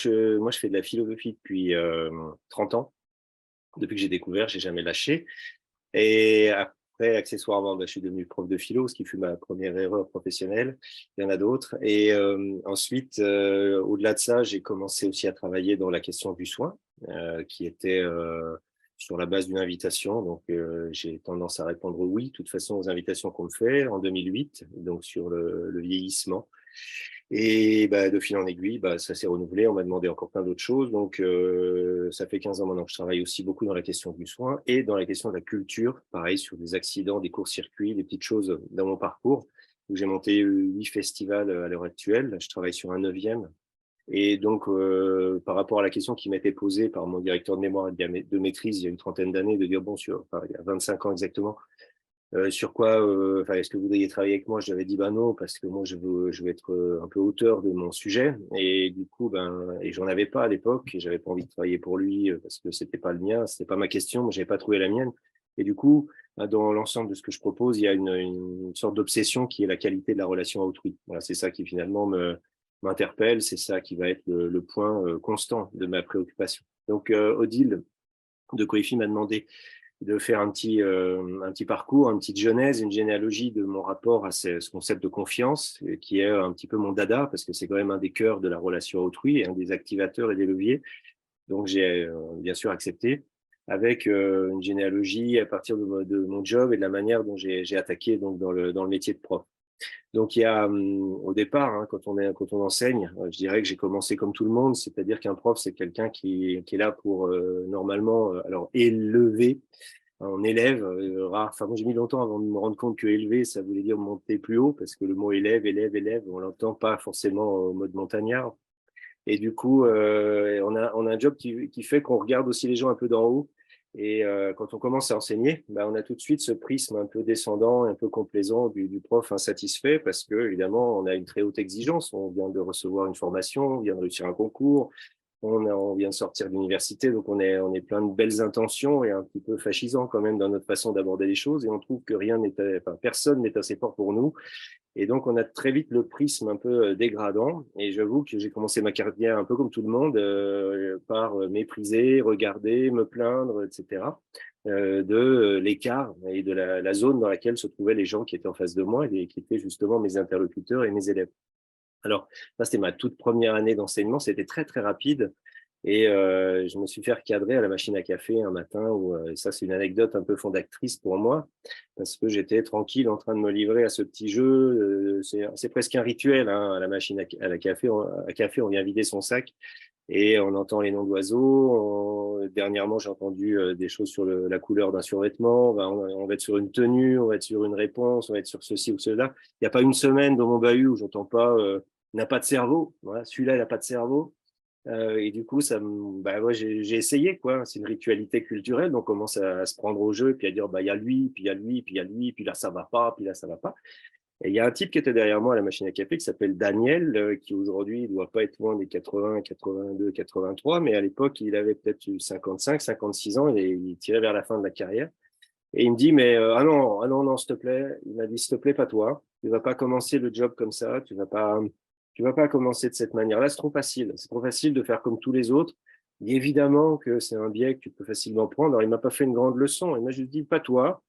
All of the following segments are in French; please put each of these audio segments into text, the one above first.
moi, je fais de la philosophie depuis 30 ans. Depuis que j'ai découvert, j'ai jamais lâché. Et après, accessoirement, je suis devenu prof de philo, ce qui fut ma première erreur professionnelle. Il y en a d'autres. Et ensuite, au-delà de ça, j'ai commencé aussi à travailler dans la question du soin, qui était sur la base d'une invitation. Donc, j'ai tendance à répondre oui, de toute façon, aux invitations qu'on me fait en 2008, donc sur le vieillissement. Et de fil en aiguille, ça s'est renouvelé. On m'a demandé encore plein d'autres choses. Donc, ça fait 15 ans maintenant que je travaille aussi beaucoup dans la question du soin et dans la question de la culture. Pareil, sur des accidents, des courts-circuits, des petites choses dans mon parcours. Où j'ai monté 8 festivals à l'heure actuelle. Je travaille sur un 9e. Et donc, par rapport à la question qui m'était posée par mon directeur de mémoire et de maîtrise il y a une trentaine d'années, de dire, bon, il y a 25 ans exactement, sur quoi, est-ce que vous voudriez travailler avec moi? Je lui avais dit, non, parce que moi, je veux être un peu auteur de mon sujet. Et du coup, et j'en avais pas à l'époque, et j'avais pas envie de travailler pour lui parce que c'était pas le mien, c'était pas ma question, mais j'avais pas trouvé la mienne. Et du coup, dans l'ensemble de ce que je propose, il y a une sorte d'obsession qui est la qualité de la relation à autrui. Voilà, c'est ça qui finalement m'interpelle, c'est ça qui va être le point constant de ma préoccupation. Donc, Odile de Coifi m'a demandé de faire un petit parcours, une petite genèse, une généalogie de mon rapport à ce concept de confiance, qui est un petit peu mon dada, parce que c'est quand même un des cœurs de la relation à autrui, et un des activateurs et des leviers. Donc, j'ai bien sûr accepté, avec une généalogie à partir de mon job et de la manière dont j'ai attaqué donc, dans le métier de prof. Donc, il y a au départ, quand on enseigne, je dirais que j'ai commencé comme tout le monde, c'est-à-dire qu'un prof, c'est quelqu'un qui est là pour normalement alors élever. On élève, rare. Enfin, moi, j'ai mis longtemps avant de me rendre compte que élever, ça voulait dire monter plus haut, parce que le mot élève, élève, élève, on l'entend pas forcément au mode montagnard. Et du coup, on a un job qui fait qu'on regarde aussi les gens un peu d'en haut. Et quand on commence à enseigner, on a tout de suite ce prisme un peu descendant, un peu complaisant du prof insatisfait, parce que évidemment, on a une très haute exigence. On vient de recevoir une formation, on vient de réussir un concours, on vient de sortir de l'université, donc on est plein de belles intentions et un petit peu fascisant quand même dans notre façon d'aborder les choses. Et on trouve que personne n'est assez fort pour nous. Et donc, on a très vite le prisme un peu dégradant. Et j'avoue que j'ai commencé ma carrière un peu comme tout le monde, par mépriser, regarder, me plaindre, etc., de l'écart et de la zone dans laquelle se trouvaient les gens qui étaient en face de moi et qui étaient justement mes interlocuteurs et mes élèves. Alors, ça, c'était ma toute première année d'enseignement. C'était très, très rapide. Et je me suis fait recadrer à la machine à café un matin où, et ça, c'est une anecdote un peu fondatrice pour moi, parce que j'étais tranquille en train de me livrer à ce petit jeu. C'est presque un rituel, à la machine à la café. À café, on vient vider son sac et on entend les noms d'oiseaux. Dernièrement, j'ai entendu des choses sur la couleur d'un survêtement. On va être sur une tenue, on va être sur une réponse, on va être sur ceci ou cela. Il n'y a pas une semaine dans mon bahut où j'entends pas n'a pas de cerveau. Voilà, celui-là, il n'a pas de cerveau. Et du coup, ouais, j'ai essayé, quoi. C'est une ritualité culturelle, donc on commence à se prendre au jeu, et puis à dire, il y a lui, puis il y a lui, puis il y a lui, puis là, ça va pas, puis là, ça va pas. Et il y a un type qui était derrière moi à la machine à café qui s'appelle Daniel, qui aujourd'hui ne doit pas être loin des 80, 82, 83, mais à l'époque, il avait peut-être eu 55, 56 ans, et il tirait vers la fin de la carrière. Et il me dit, mais ah non, non, s'il te plaît. Il m'a dit, s'il te plaît, pas toi. Tu vas pas commencer le job comme ça. Tu vas pas commencer de cette manière-là. C'est trop facile. C'est trop facile de faire comme tous les autres. Et évidemment que c'est un biais que tu peux facilement prendre. Alors, il m'a pas fait une grande leçon. Il m'a juste dit, pas toi.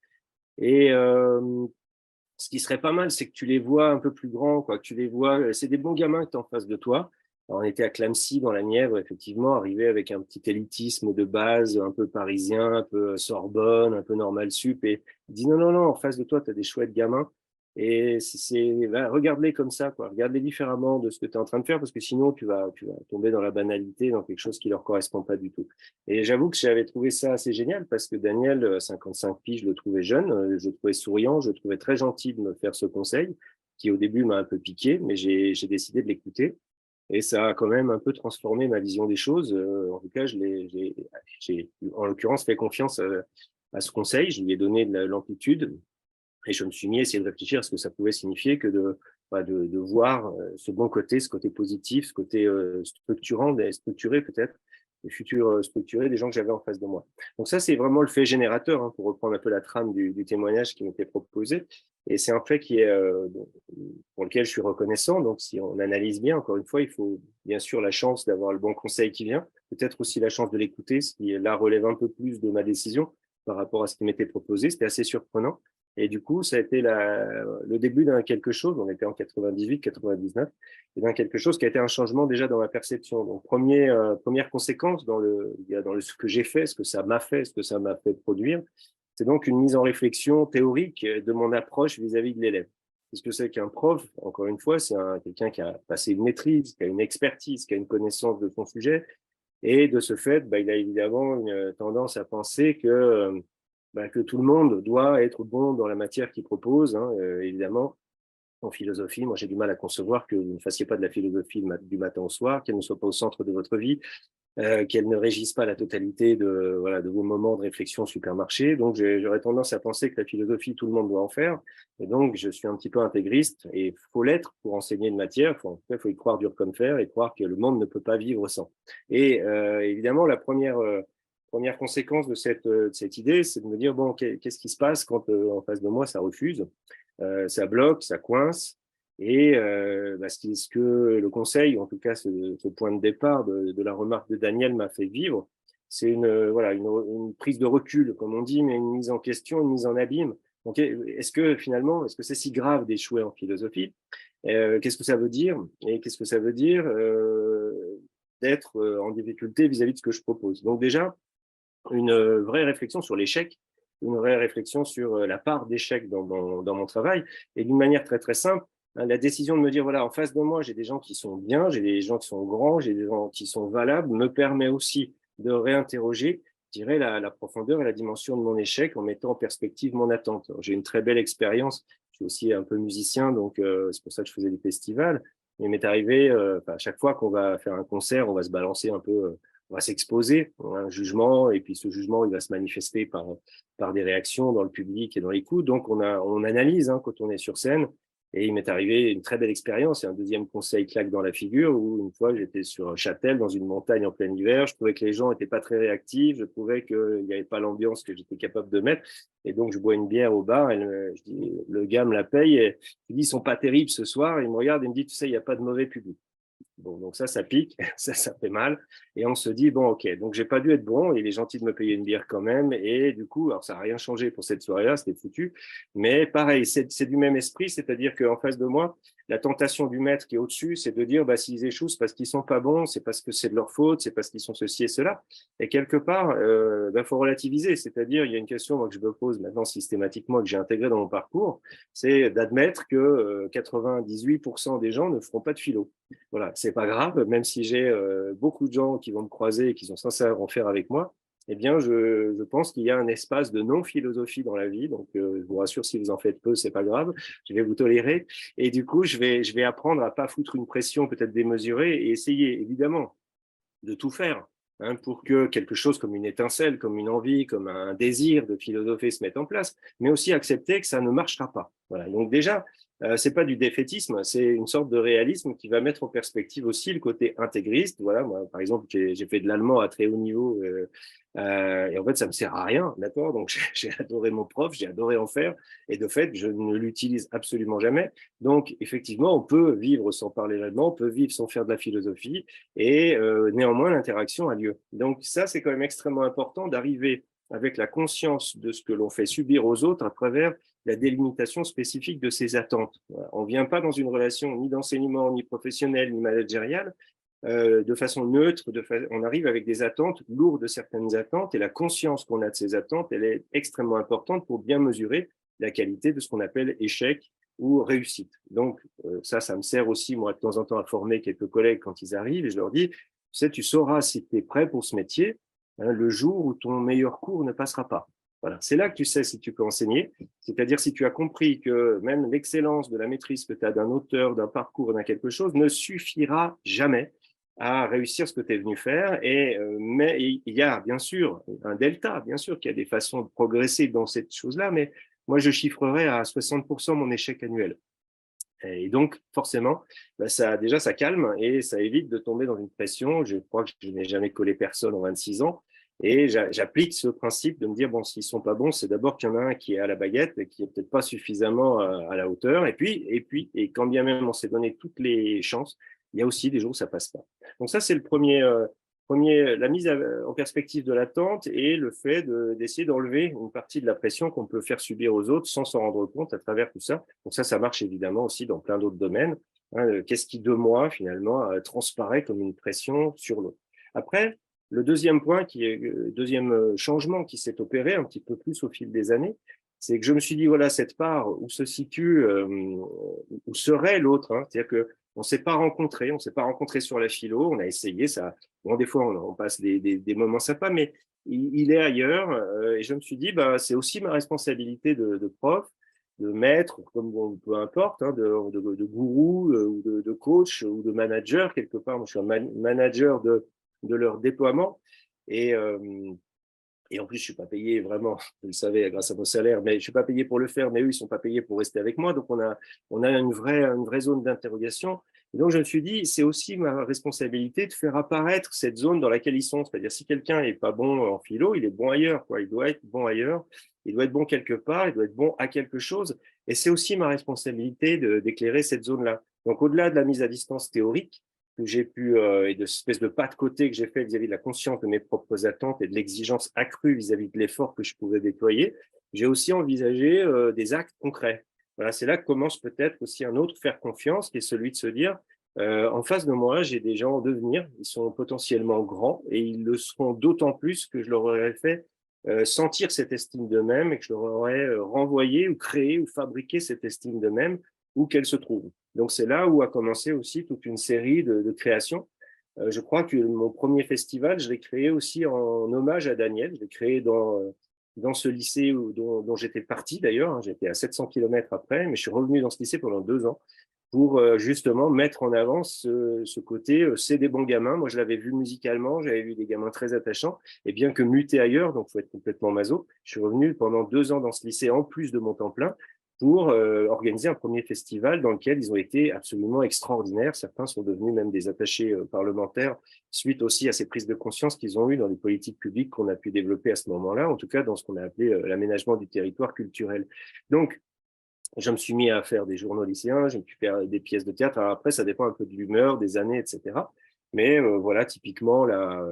Et ce qui serait pas mal, c'est que tu les vois un peu plus grands, quoi. Que tu les vois. C'est des bons gamins que tu en face de toi. Alors, on était à Clamecy, dans la Nièvre, effectivement, arrivé avec un petit élitisme de base, un peu parisien, un peu Sorbonne, un peu Normal Sup. Et il dit non, non, non, en face de toi, tu as des chouettes gamins. Et regarde-les comme ça, quoi. Regarde-les différemment de ce que tu es en train de faire, parce que sinon, tu vas tomber dans la banalité, dans quelque chose qui leur correspond pas du tout. Et j'avoue que j'avais trouvé ça assez génial, parce que Daniel, 55 piges, je le trouvais jeune, je le trouvais souriant, je le trouvais très gentil de me faire ce conseil, qui au début m'a un peu piqué, mais j'ai décidé de l'écouter. Et ça a quand même un peu transformé ma vision des choses. En tout cas, j'ai en l'occurrence fait confiance à ce conseil. Je lui ai donné de l'amplitude et je me suis mis à essayer de réfléchir à ce que ça pouvait signifier que de voir ce bon côté, ce côté positif, ce côté structurant, structuré peut-être, les futurs structurés des gens que j'avais en face de moi. Donc ça, c'est vraiment le fait générateur, pour reprendre un peu la trame du témoignage qui m'était proposé. Et c'est un fait qui est pour lequel je suis reconnaissant. Donc, si on analyse bien, encore une fois, il faut bien sûr la chance d'avoir le bon conseil qui vient, peut-être aussi la chance de l'écouter, ce qui là relève un peu plus de ma décision par rapport à ce qui m'était proposé. C'était assez surprenant. Et du coup, ça a été le début d'un quelque chose, on était en 98, 99, et d'un quelque chose qui a été un changement déjà dans ma perception. Donc, première conséquence dans ce que j'ai fait, ce que ça m'a fait, ce que ça m'a fait produire, c'est donc une mise en réflexion théorique de mon approche vis-à-vis de l'élève. Qu'est-ce que c'est qu'un prof? Encore une fois, c'est quelqu'un qui a passé une maîtrise, qui a une expertise, qui a une connaissance de son sujet. Et de ce fait, il a évidemment une tendance à penser que tout le monde doit être bon dans la matière qu'il propose. Hein, évidemment, en philosophie, moi j'ai du mal à concevoir que vous ne fassiez pas de la philosophie du matin au soir, qu'elle ne soit pas au centre de votre vie, qu'elle ne régisse pas la totalité de vos moments de réflexion au supermarché. Donc, j'aurais tendance à penser que la philosophie, tout le monde doit en faire. Et donc, je suis un petit peu intégriste et il faut l'être pour enseigner une matière. En tout cas, il faut y croire dur comme fer et croire que le monde ne peut pas vivre sans. Et évidemment, la première conséquence de cette idée, c'est de me dire, bon, qu'est-ce qui se passe quand en face de moi, ça refuse, ça bloque, ça coince. Et ce que le conseil, en tout cas ce point de départ de la remarque de Daniel m'a fait vivre, c'est une prise de recul, comme on dit, mais une mise en question, une mise en abîme. Donc, est-ce que c'est si grave d'échouer en philosophie? Qu'est-ce que ça veut dire? Et qu'est-ce que ça veut dire d'être en difficulté vis-à-vis de ce que je propose? Donc déjà, une vraie réflexion sur l'échec, une vraie réflexion sur la part d'échec dans mon travail, et d'une manière très très simple, hein, la décision de me dire, voilà, en face de moi, j'ai des gens qui sont bien, j'ai des gens qui sont grands, j'ai des gens qui sont valables, me permet aussi de réinterroger, je dirais, la profondeur et la dimension de mon échec en mettant en perspective mon attente. J'ai une très belle expérience, je suis aussi un peu musicien, donc c'est pour ça que je faisais des festivals, mais il m'est arrivé, à chaque fois qu'on va faire un concert, on va se balancer un peu on va s'exposer à un jugement, et puis ce jugement, il va se manifester par des réactions dans le public et dans l'écoute. Donc, on analyse hein, quand on est sur scène. Et il m'est arrivé une très belle expérience et un deuxième conseil claque dans la figure où une fois, j'étais sur Châtel, dans une montagne en plein hiver. Je trouvais que les gens n'étaient pas très réactifs. Je trouvais qu'il n'y avait pas l'ambiance que j'étais capable de mettre. Et donc, je bois une bière au bar et je dis, le gars me la paye. Et je lui dis, ils sont pas terribles ce soir. Il me regarde et me dit, tu sais, il n'y a pas de mauvais public. Bon, donc ça pique, ça fait mal. Et on se dit, bon, ok, donc j'ai pas dû être bon, il est gentil de me payer une bière quand même. Et du coup, alors ça n'a rien changé pour cette soirée-là, c'était foutu. Mais pareil, c'est du même esprit, c'est-à-dire qu'en face de moi, la tentation du maître qui est au-dessus, c'est de dire, s'ils échouent, c'est parce qu'ils sont pas bons, c'est parce que c'est de leur faute, c'est parce qu'ils sont ceci et cela. Et quelque part, faut relativiser, c'est-à-dire, il y a une question moi, que je me pose maintenant systématiquement, que j'ai intégrée dans mon parcours, c'est d'admettre que 98% des gens ne feront pas de philo. Voilà, c'est pas grave, même si j'ai beaucoup de gens qui vont me croiser et qui sont censés en faire avec moi, eh bien, je pense qu'il y a un espace de non-philosophie dans la vie. Donc, je vous rassure, si vous en faites peu, c'est pas grave, je vais vous tolérer. Et du coup, je vais apprendre à pas foutre une pression peut-être démesurée et essayer, évidemment, de tout faire hein, pour que quelque chose comme une étincelle, comme une envie, comme un désir de philosopher se mette en place, mais aussi accepter que ça ne marchera pas. Voilà. Donc déjà, c'est pas du défaitisme, c'est une sorte de réalisme qui va mettre en perspective aussi le côté intégriste. Voilà, moi, par exemple, j'ai fait de l'allemand à très haut niveau et en fait, ça me sert à rien, d'accord. Donc j'ai adoré mon prof, j'ai adoré en faire, et de fait, je ne l'utilise absolument jamais. Donc effectivement, on peut vivre sans parler allemand, on peut vivre sans faire de la philosophie, et néanmoins, l'interaction a lieu. Donc ça, c'est quand même extrêmement important d'arriver avec la conscience de ce que l'on fait subir aux autres à travers la délimitation spécifique de ses attentes. On ne vient pas dans une relation ni d'enseignement, ni professionnelle, ni managériale de façon neutre, on arrive avec des attentes lourdes de certaines attentes, et la conscience qu'on a de ces attentes, elle est extrêmement importante pour bien mesurer la qualité de ce qu'on appelle échec ou réussite. Donc ça me sert aussi, moi, de temps en temps, à former quelques collègues quand ils arrivent, et je leur dis, tu sais, tu sauras si tu es prêt pour ce métier hein, le jour où ton meilleur cours ne passera pas. Voilà. C'est là que tu sais si tu peux enseigner, c'est-à-dire si tu as compris que même l'excellence de la maîtrise que tu as d'un auteur, d'un parcours, d'un quelque chose ne suffira jamais à réussir ce que tu es venu faire. Mais il y a bien sûr un delta, bien sûr qu'il y a des façons de progresser dans cette chose-là, mais moi je chiffrerais à 60% mon échec annuel. Et donc, forcément, ça calme et ça évite de tomber dans une pression. Je crois que je n'ai jamais collé personne en 26 ans. Et j'applique ce principe de me dire, bon, s'ils sont pas bons, c'est d'abord qu'il y en a un qui est à la baguette et qui est peut-être pas suffisamment à la hauteur. Et quand bien même on s'est donné toutes les chances, il y a aussi des jours où ça passe pas. Donc ça, c'est le premier, la mise en perspective de l'attente et le fait d'essayer d'enlever une partie de la pression qu'on peut faire subir aux autres sans s'en rendre compte à travers tout ça. Donc ça marche évidemment aussi dans plein d'autres domaines. Hein, qu'est-ce qui, de moi, finalement, transparaît comme une pression sur l'autre. Après, le deuxième point, deuxième changement qui s'est opéré un petit peu plus au fil des années, c'est que je me suis dit, voilà, cette part où se situe, où serait l'autre, hein, c'est-à-dire que on s'est pas rencontré sur la philo, on a essayé ça. Bon, des fois, on passe des moments sympas, mais il est ailleurs. Et je me suis dit, bah, c'est aussi ma responsabilité de prof, de maître, comme bon, peu importe, hein, de gourou ou de coach ou de manager quelque part. Moi, je suis un manager de leur déploiement. Et, euh, et en plus, je suis pas payé vraiment, vous le savez, grâce à mon salaire, mais je suis pas payé pour le faire, mais eux, ils sont pas payés pour rester avec moi. Donc, on a une vraie zone d'interrogation. Et donc, je me suis dit, c'est aussi ma responsabilité de faire apparaître cette zone dans laquelle ils sont. C'est-à-dire, si quelqu'un est pas bon en philo, il est bon ailleurs, quoi. Il doit être bon ailleurs. Il doit être bon quelque part. Il doit être bon à quelque chose. Et c'est aussi ma responsabilité d'éclairer cette zone-là. Donc, au-delà de la mise à distance théorique, que j'ai pu, et de cette espèce de pas de côté que j'ai fait vis-à-vis de la conscience de mes propres attentes et de l'exigence accrue vis-à-vis de l'effort que je pouvais déployer, j'ai aussi envisagé des actes concrets. Voilà, c'est là que commence peut-être aussi un autre faire confiance, qui est celui de se dire, en face de moi, j'ai des gens en devenir, ils sont potentiellement grands et ils le seront d'autant plus que je leur aurais fait sentir cette estime d'eux-mêmes et que je leur aurais renvoyé ou créé ou fabriqué cette estime d'eux-mêmes où qu'elle se trouve. Donc, c'est là où a commencé aussi toute une série de créations. Je crois que mon premier festival, je l'ai créé aussi en hommage à Daniel. Je l'ai créé dans ce lycée dont j'étais parti d'ailleurs. Hein. J'étais à 700 kilomètres après, mais je suis revenu dans ce lycée pendant 2 ans pour justement mettre en avant ce côté, c'est des bons gamins. Moi, je l'avais vu musicalement, j'avais vu des gamins très attachants, et bien que muté ailleurs, donc il faut être complètement maso, je suis revenu pendant 2 ans dans ce lycée en plus de mon temps plein pour organiser un premier festival dans lequel ils ont été absolument extraordinaires. Certains sont devenus même des attachés parlementaires suite aussi à ces prises de conscience qu'ils ont eues dans les politiques publiques qu'on a pu développer à ce moment-là, en tout cas dans ce qu'on a appelé l'aménagement du territoire culturel. Donc, je me suis mis à faire des journaux lycéens, je me suis fait des pièces de théâtre. Alors après, ça dépend un peu de l'humeur, des années, etc. Mais voilà, typiquement, la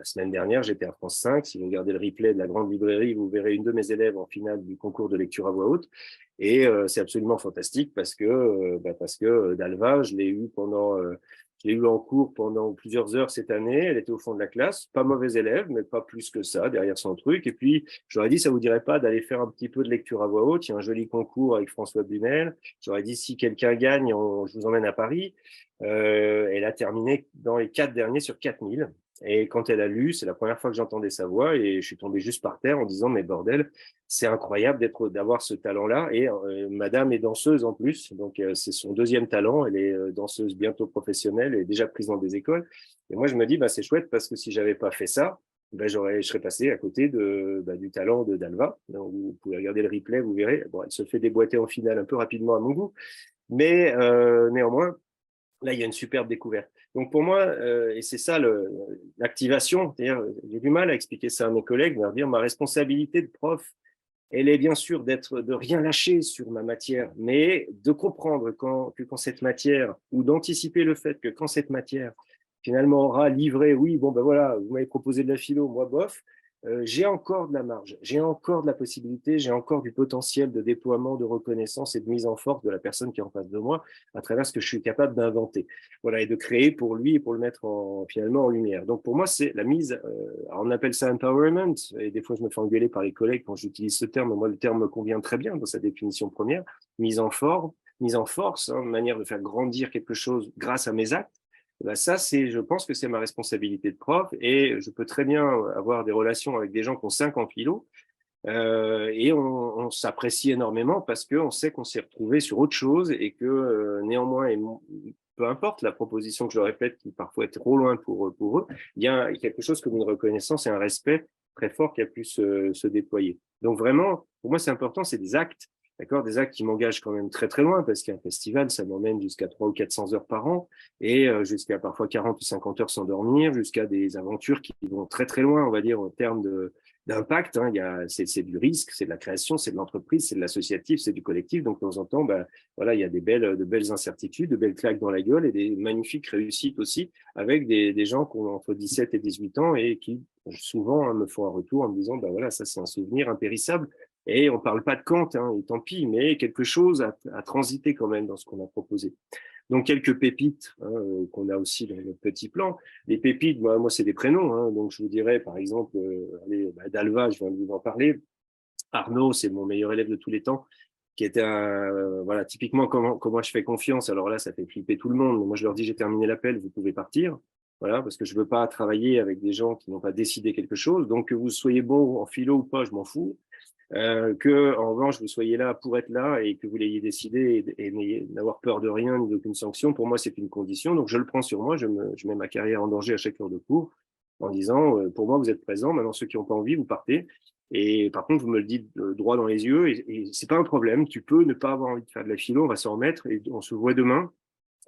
semaine dernière, j'étais à France 5. Si vous regardez le replay de la grande librairie, vous verrez une de mes élèves en finale du concours de lecture à voix haute. Et c'est absolument fantastique parce que Dalva, je l'ai eu en cours pendant plusieurs heures cette année. Elle était au fond de la classe, pas mauvais élève, mais pas plus que ça derrière son truc. Et puis, j'aurais dit, ça vous dirait pas d'aller faire un petit peu de lecture à voix haute? Il y a un joli concours avec François Bunel. J'aurais dit, si quelqu'un gagne, je vous emmène à Paris. Elle a terminé dans les 4 derniers sur 4000. Et quand elle a lu, c'est la première fois que j'entendais sa voix et je suis tombé juste par terre en disant, mais bordel, c'est incroyable d'avoir ce talent-là. Et madame est danseuse en plus, donc c'est son deuxième talent. Elle est danseuse bientôt professionnelle, elle est déjà prise dans des écoles. Et moi, je me dis, bah, c'est chouette parce que si j'avais pas fait ça, ben, je serais passé à côté du talent de Dalva. Donc, vous pouvez regarder le replay, vous verrez. Bon, elle se fait déboîter en finale un peu rapidement à mon goût, mais néanmoins, là, il y a une superbe découverte. Donc pour moi, et c'est ça l'activation, c'est-à-dire, j'ai du mal à expliquer ça à mes collègues, leur dire ma responsabilité de prof, elle est bien sûr de rien lâcher sur ma matière, mais de comprendre que quand cette matière, ou d'anticiper le fait que quand cette matière finalement aura livré, oui, bon ben voilà, vous m'avez proposé de la philo, moi bof, j'ai encore de la marge, j'ai encore de la possibilité, j'ai encore du potentiel de déploiement, de reconnaissance et de mise en force de la personne qui est en face de moi à travers ce que je suis capable d'inventer, voilà, et de créer pour lui et pour le mettre finalement en lumière. Donc pour moi, c'est la mise, on appelle ça empowerment, et des fois je me fais engueuler par les collègues quand j'utilise ce terme. Moi, le terme me convient très bien dans sa définition première, mise en forme, mise en force, hein, manière de faire grandir quelque chose grâce à mes actes. Ben ça, je pense que c'est ma responsabilité de prof et je peux très bien avoir des relations avec des gens qui ont 5 en philo et on s'apprécie énormément parce qu'on sait qu'on s'est retrouvé sur autre chose et que néanmoins, peu importe la proposition que je leur répète qui parfois est trop loin pour eux, il y a quelque chose comme une reconnaissance et un respect très fort qui a pu se déployer. Donc vraiment, pour moi, c'est important, c'est des actes. d'accord, des actes qui m'engagent quand même très très loin, parce qu'un festival, ça m'emmène jusqu'à 300 ou 400 heures par an, et jusqu'à parfois 40 ou 50 heures sans dormir, jusqu'à des aventures qui vont très très loin, on va dire, en termes d'impact. Hein. C'est du risque, c'est de la création, c'est de l'entreprise, c'est de l'associatif, c'est du collectif. Donc, de temps en temps, ben, voilà, il y a de belles incertitudes, de belles claques dans la gueule et des magnifiques réussites aussi, avec des gens qui ont entre 17 et 18 ans et qui souvent, hein, me font un retour en me disant, ben voilà, ça c'est un souvenir impérissable. Et on parle pas de Kant, hein, et tant pis, mais quelque chose à transiter quand même dans ce qu'on a proposé. Donc quelques pépites, hein, qu'on a aussi dans notre petit plan. Les pépites, moi c'est des prénoms, hein, donc je vous dirais par exemple, allez, Dalva, je viens de vous en parler. Arnaud, c'est mon meilleur élève de tous les temps, qui était voilà, typiquement comment je fais confiance. Alors là, ça fait flipper tout le monde. Moi, je leur dis, j'ai terminé l'appel, vous pouvez partir. Voilà, parce que je veux pas travailler avec des gens qui n'ont pas décidé quelque chose. Donc, que vous soyez bon en philo ou pas, je m'en fous. Que, en revanche, vous soyez là pour être là et que vous l'ayez décidé et n'ayez n'avoir peur de rien ni d'aucune sanction. Pour moi, c'est une condition. Donc, je le prends sur moi. Je mets ma carrière en danger à chaque heure de cours en disant, pour moi, vous êtes présents. Maintenant, ceux qui n'ont pas envie, vous partez. Et par contre, vous me le dites droit dans les yeux et c'est pas un problème. Tu peux ne pas avoir envie de faire de la philo. On va s'en remettre et on se voit demain.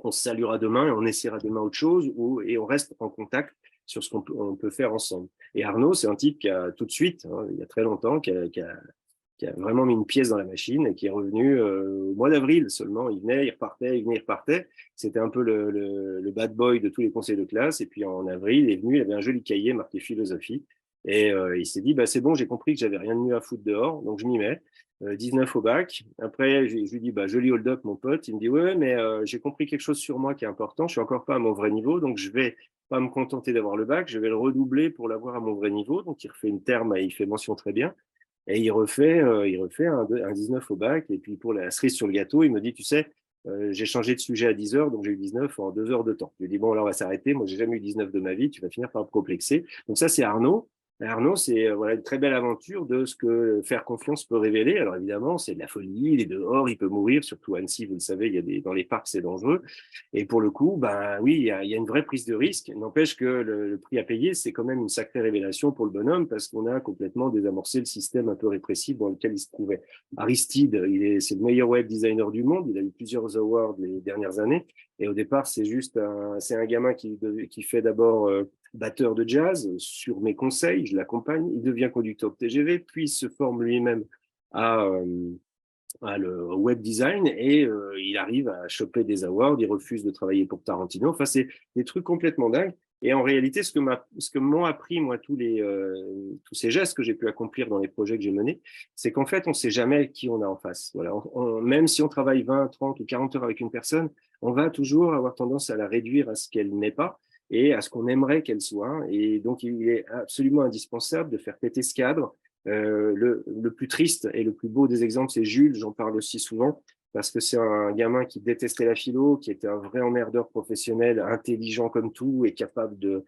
On se saluera demain et on essaiera demain autre chose et on reste en contact sur ce on peut faire ensemble. Et Arnaud, c'est un type qui a tout de suite, hein, il y a très longtemps, qui a vraiment mis une pièce dans la machine et qui est revenu au mois d'avril seulement. Il venait, il repartait, il venait, il repartait. C'était un peu le bad boy de tous les conseils de classe. Et puis en avril, il est venu, il avait un joli cahier marqué philosophie. Et il s'est dit, bah, c'est bon, j'ai compris que j'avais rien de mieux à foutre dehors, donc je m'y mets. 19 au bac. Après, je lui dis, bah, joli hold-up, mon pote. Il me dit, ouais, mais j'ai compris quelque chose sur moi qui est important. Je suis encore pas à mon vrai niveau, donc je vais pas me contenter d'avoir le bac, je vais le redoubler pour l'avoir à mon vrai niveau. Donc il refait une terme et il fait mention très bien. Et il refait un 19 au bac. Et puis pour la cerise sur le gâteau, il me dit, tu sais, j'ai changé de sujet à 10 heures, donc j'ai eu 19 en 2 heures de temps. Je lui dis, bon, là, on va s'arrêter. Moi, j'ai jamais eu 19 de ma vie. Tu vas finir par me complexer. Donc ça, c'est Arnaud. Et Arnaud, c'est voilà une très belle aventure de ce que faire confiance peut révéler. Alors évidemment, c'est de la folie, il est dehors, il peut mourir, surtout à Annecy, vous le savez, il y a dans les parcs, c'est dangereux. Et pour le coup, ben oui, il y a une vraie prise de risque. N'empêche que le prix à payer, c'est quand même une sacrée révélation pour le bonhomme parce qu'on a complètement désamorcé le système un peu répressif dans lequel il se trouvait. Aristide, c'est le meilleur web designer du monde. Il a eu plusieurs awards les dernières années. Et au départ, c'est un gamin qui fait d'abord batteur de jazz sur mes conseils. Je l'accompagne. Il devient conducteur de TGV, puis il se forme lui-même à le web design et il arrive à choper des awards, il refuse de travailler pour Tarantino. Enfin, c'est des trucs complètement dingues. Et en réalité, ce que m'ont appris, moi, tous ces gestes que j'ai pu accomplir dans les projets que j'ai menés, c'est qu'en fait, on ne sait jamais qui on a en face. Voilà. Même si on travaille 20, 30 ou 40 heures avec une personne, on va toujours avoir tendance à la réduire à ce qu'elle n'est pas et à ce qu'on aimerait qu'elle soit. Et donc, il est absolument indispensable de faire péter ce cadre, le plus triste et le plus beau des exemples, c'est Jules, j'en parle aussi souvent, parce que c'est un gamin qui détestait la philo, qui était un vrai emmerdeur professionnel, intelligent comme tout et capable de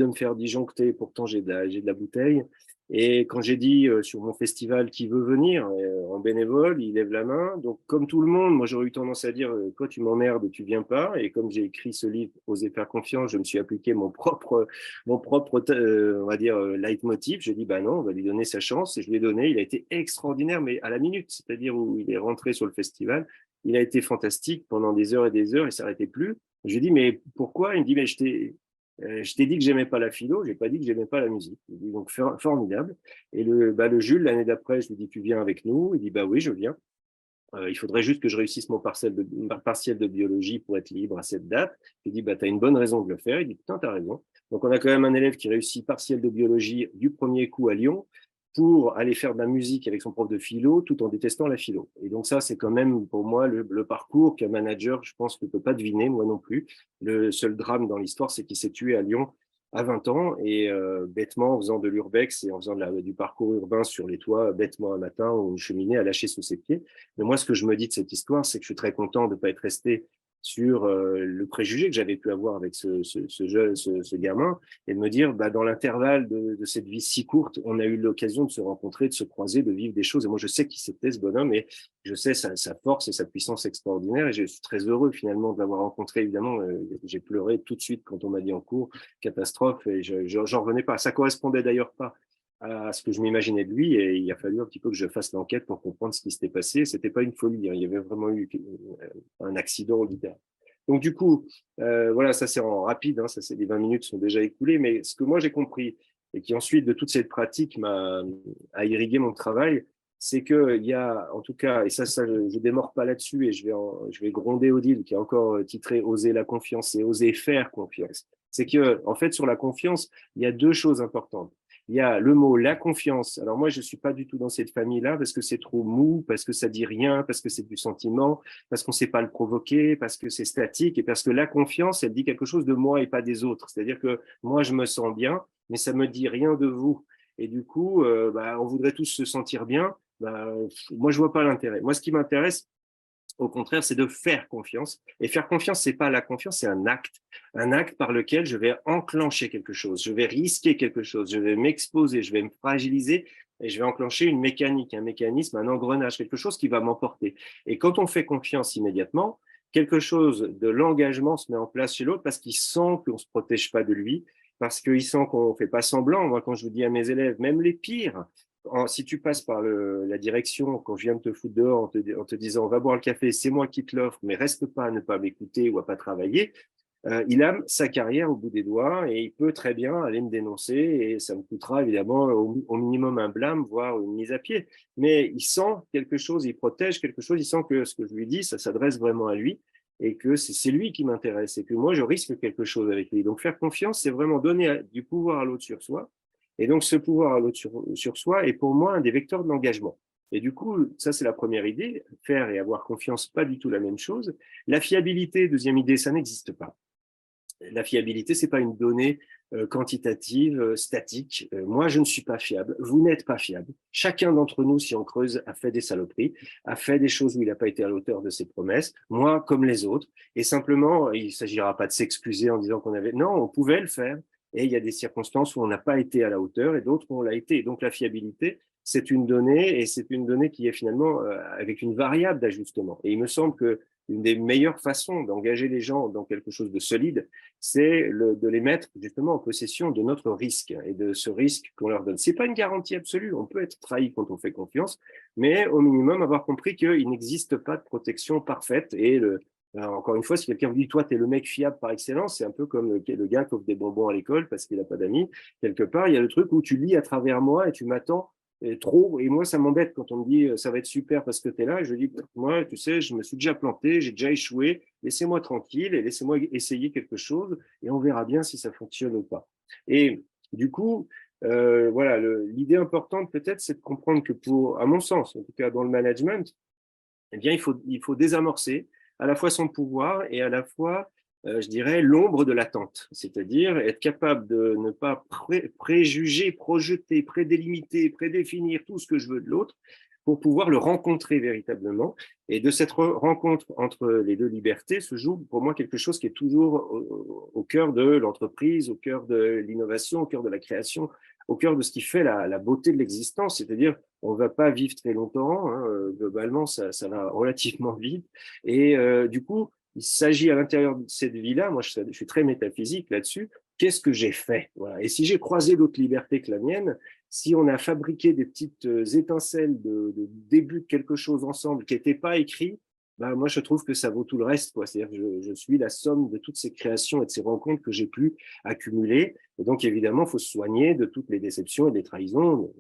me faire disjoncter. Pourtant, j'ai de la bouteille. Et quand j'ai dit sur mon festival qui veut venir en bénévole, il lève la main. Donc, comme tout le monde, moi j'aurais eu tendance à dire toi tu m'emmerdes, tu viens pas. Et comme j'ai écrit ce livre, Oser faire confiance, je me suis appliqué mon propre on va dire, leitmotiv. J'ai dit, bah non, on va lui donner sa chance. Et je lui ai donné. Il a été extraordinaire, mais à la minute, c'est-à-dire où il est rentré sur le festival. Il a été fantastique pendant des heures et des heures. Il s'arrêtait plus. Je lui ai dit, mais pourquoi? Il me dit, mais je t'ai dit que j'aimais pas la philo, j'ai pas dit que j'aimais pas la musique. Il dit, donc, formidable. Et le Jules, l'année d'après, je lui dis, tu viens avec nous? Il dit, bah oui, je viens. Il faudrait juste que je réussisse mon partiel de biologie pour être libre à cette date. Je lui dis, bah, tu as une bonne raison de le faire. Il dit, putain, tu as raison. Donc, on a quand même un élève qui réussit partiel de biologie du premier coup à Lyon pour aller faire de la musique avec son prof de philo tout en détestant la philo. Et donc ça, c'est quand même pour moi le parcours qu'un manager, je pense, ne peut pas deviner, moi non plus. Le seul drame dans l'histoire, c'est qu'il s'est tué à Lyon à 20 ans et bêtement en faisant de l'urbex et en faisant du parcours urbain sur les toits, bêtement un matin, où une cheminée a lâché sous ses pieds. Mais moi, ce que je me dis de cette histoire, c'est que je suis très content de ne pas être resté sur le préjugé que j'avais pu avoir avec ce gamin et de me dire, bah, dans l'intervalle de cette vie si courte, on a eu l'occasion de se rencontrer, de se croiser, de vivre des choses. Et moi, je sais qui c'était ce bonhomme et je sais sa force et sa puissance extraordinaire. Et je suis très heureux finalement de l'avoir rencontré. Évidemment, j'ai pleuré tout de suite quand on m'a dit en cours, catastrophe, et j'en revenais pas. Ça correspondait d'ailleurs pas à ce que je m'imaginais de lui, et il a fallu un petit peu que je fasse l'enquête pour comprendre ce qui s'était passé. C'était pas une folie, hein, il y avait vraiment eu un accident littéral. Donc du coup, voilà, ça c'est en rapide, hein, ça c'est les 20 minutes sont déjà écoulées, mais ce que moi j'ai compris et qui ensuite de toute cette pratique a irrigué mon travail, c'est que il y a en tout cas, et ça je démords pas là-dessus et je vais gronder Odile qui a encore titré Oser la confiance et oser faire confiance. C'est que en fait sur la confiance, il y a deux choses importantes. Il y a le mot la confiance. Alors moi, je suis pas du tout dans cette famille-là parce que c'est trop mou, parce que ça dit rien, parce que c'est du sentiment, parce qu'on sait pas le provoquer, parce que c'est statique et parce que la confiance, elle dit quelque chose de moi et pas des autres. C'est-à-dire que moi, je me sens bien, mais ça me dit rien de vous. Et du coup, on voudrait tous se sentir bien. Moi, je vois pas l'intérêt. Moi, ce qui m'intéresse, au contraire, c'est de faire confiance. Et faire confiance, c'est pas la confiance, c'est un acte par lequel je vais enclencher quelque chose, je vais risquer quelque chose, je vais m'exposer, je vais me fragiliser et je vais enclencher une mécanique, un mécanisme, un engrenage, quelque chose qui va m'emporter. Et quand on fait confiance immédiatement, quelque chose de l'engagement se met en place chez l'autre parce qu'il sent qu'on se protège pas de lui, parce qu'il sent qu'on fait pas semblant. Moi, quand je vous dis à mes élèves, même les pires, si tu passes par la direction, quand je viens de te foutre dehors en te disant va boire le café, c'est moi qui te l'offre, mais reste pas à ne pas m'écouter ou à pas travailler, il a sa carrière au bout des doigts et il peut très bien aller me dénoncer et ça me coûtera évidemment au minimum un blâme, voire une mise à pied. Mais il sent quelque chose, il protège quelque chose, il sent que ce que je lui dis, ça s'adresse vraiment à lui et que c'est lui qui m'intéresse et que moi, je risque quelque chose avec lui. Donc faire confiance, c'est vraiment donner du pouvoir à l'autre sur soi. Et donc, ce pouvoir à l'autre sur soi est pour moi un des vecteurs de l'engagement. Et du coup, ça, c'est la première idée. Faire et avoir confiance, pas du tout la même chose. La fiabilité, deuxième idée, ça n'existe pas. La fiabilité, c'est pas une donnée quantitative, statique. Moi, je ne suis pas fiable. Vous n'êtes pas fiable. Chacun d'entre nous, si on creuse, a fait des saloperies, a fait des choses où il n'a pas été à l'auteur de ses promesses. Moi, comme les autres. Et simplement, il ne s'agira pas de s'excuser en disant qu'on avait. Non, on pouvait le faire. Et il y a des circonstances où on n'a pas été à la hauteur et d'autres où on l'a été. Et donc, la fiabilité, c'est une donnée et c'est une donnée qui est finalement avec une variable d'ajustement. Et il me semble que une des meilleures façons d'engager les gens dans quelque chose de solide, c'est de les mettre justement en possession de notre risque et de ce risque qu'on leur donne. C'est pas une garantie absolue, on peut être trahi quand on fait confiance, mais au minimum avoir compris qu'il n'existe pas de protection parfaite. Et alors, encore une fois, si quelqu'un vous dit toi, tu es le mec fiable par excellence, c'est un peu comme le gars qui offre des bonbons à l'école parce qu'il n'a pas d'amis. Quelque part, il y a le truc où tu lis à travers moi et tu m'attends trop. Et moi, ça m'embête quand on me dit ça va être super parce que tu es là. Et je dis, moi, tu sais, je me suis déjà planté, j'ai déjà échoué. Laissez-moi tranquille et laissez-moi essayer quelque chose et on verra bien si ça fonctionne ou pas. Et du coup, voilà, l'idée importante peut-être, c'est de comprendre que à mon sens, en tout cas dans le management, eh bien, il faut désamorcer à la fois son pouvoir et à la fois, je dirais, l'ombre de l'attente. C'est-à-dire être capable de ne pas préjuger, projeter, prédélimiter, prédéfinir tout ce que je veux de l'autre pour pouvoir le rencontrer véritablement. Et de cette rencontre entre les deux libertés se joue pour moi quelque chose qui est toujours au cœur de l'entreprise, au cœur de l'innovation, au cœur de la création, au cœur de ce qui fait la beauté de l'existence, c'est-à-dire on ne va pas vivre très longtemps, hein, globalement ça va relativement vite, et du coup il s'agit à l'intérieur de cette vie-là, moi je suis très métaphysique là-dessus, qu'est-ce que j'ai fait, voilà. Et si j'ai croisé d'autres libertés que la mienne, si on a fabriqué des petites étincelles de début de quelque chose ensemble qui n'était pas écrit, bah, moi je trouve que ça vaut tout le reste, quoi. C'est-à-dire que je suis la somme de toutes ces créations et de ces rencontres que j'ai pu accumuler. Et donc évidemment, il faut se soigner de toutes les déceptions et des trahisons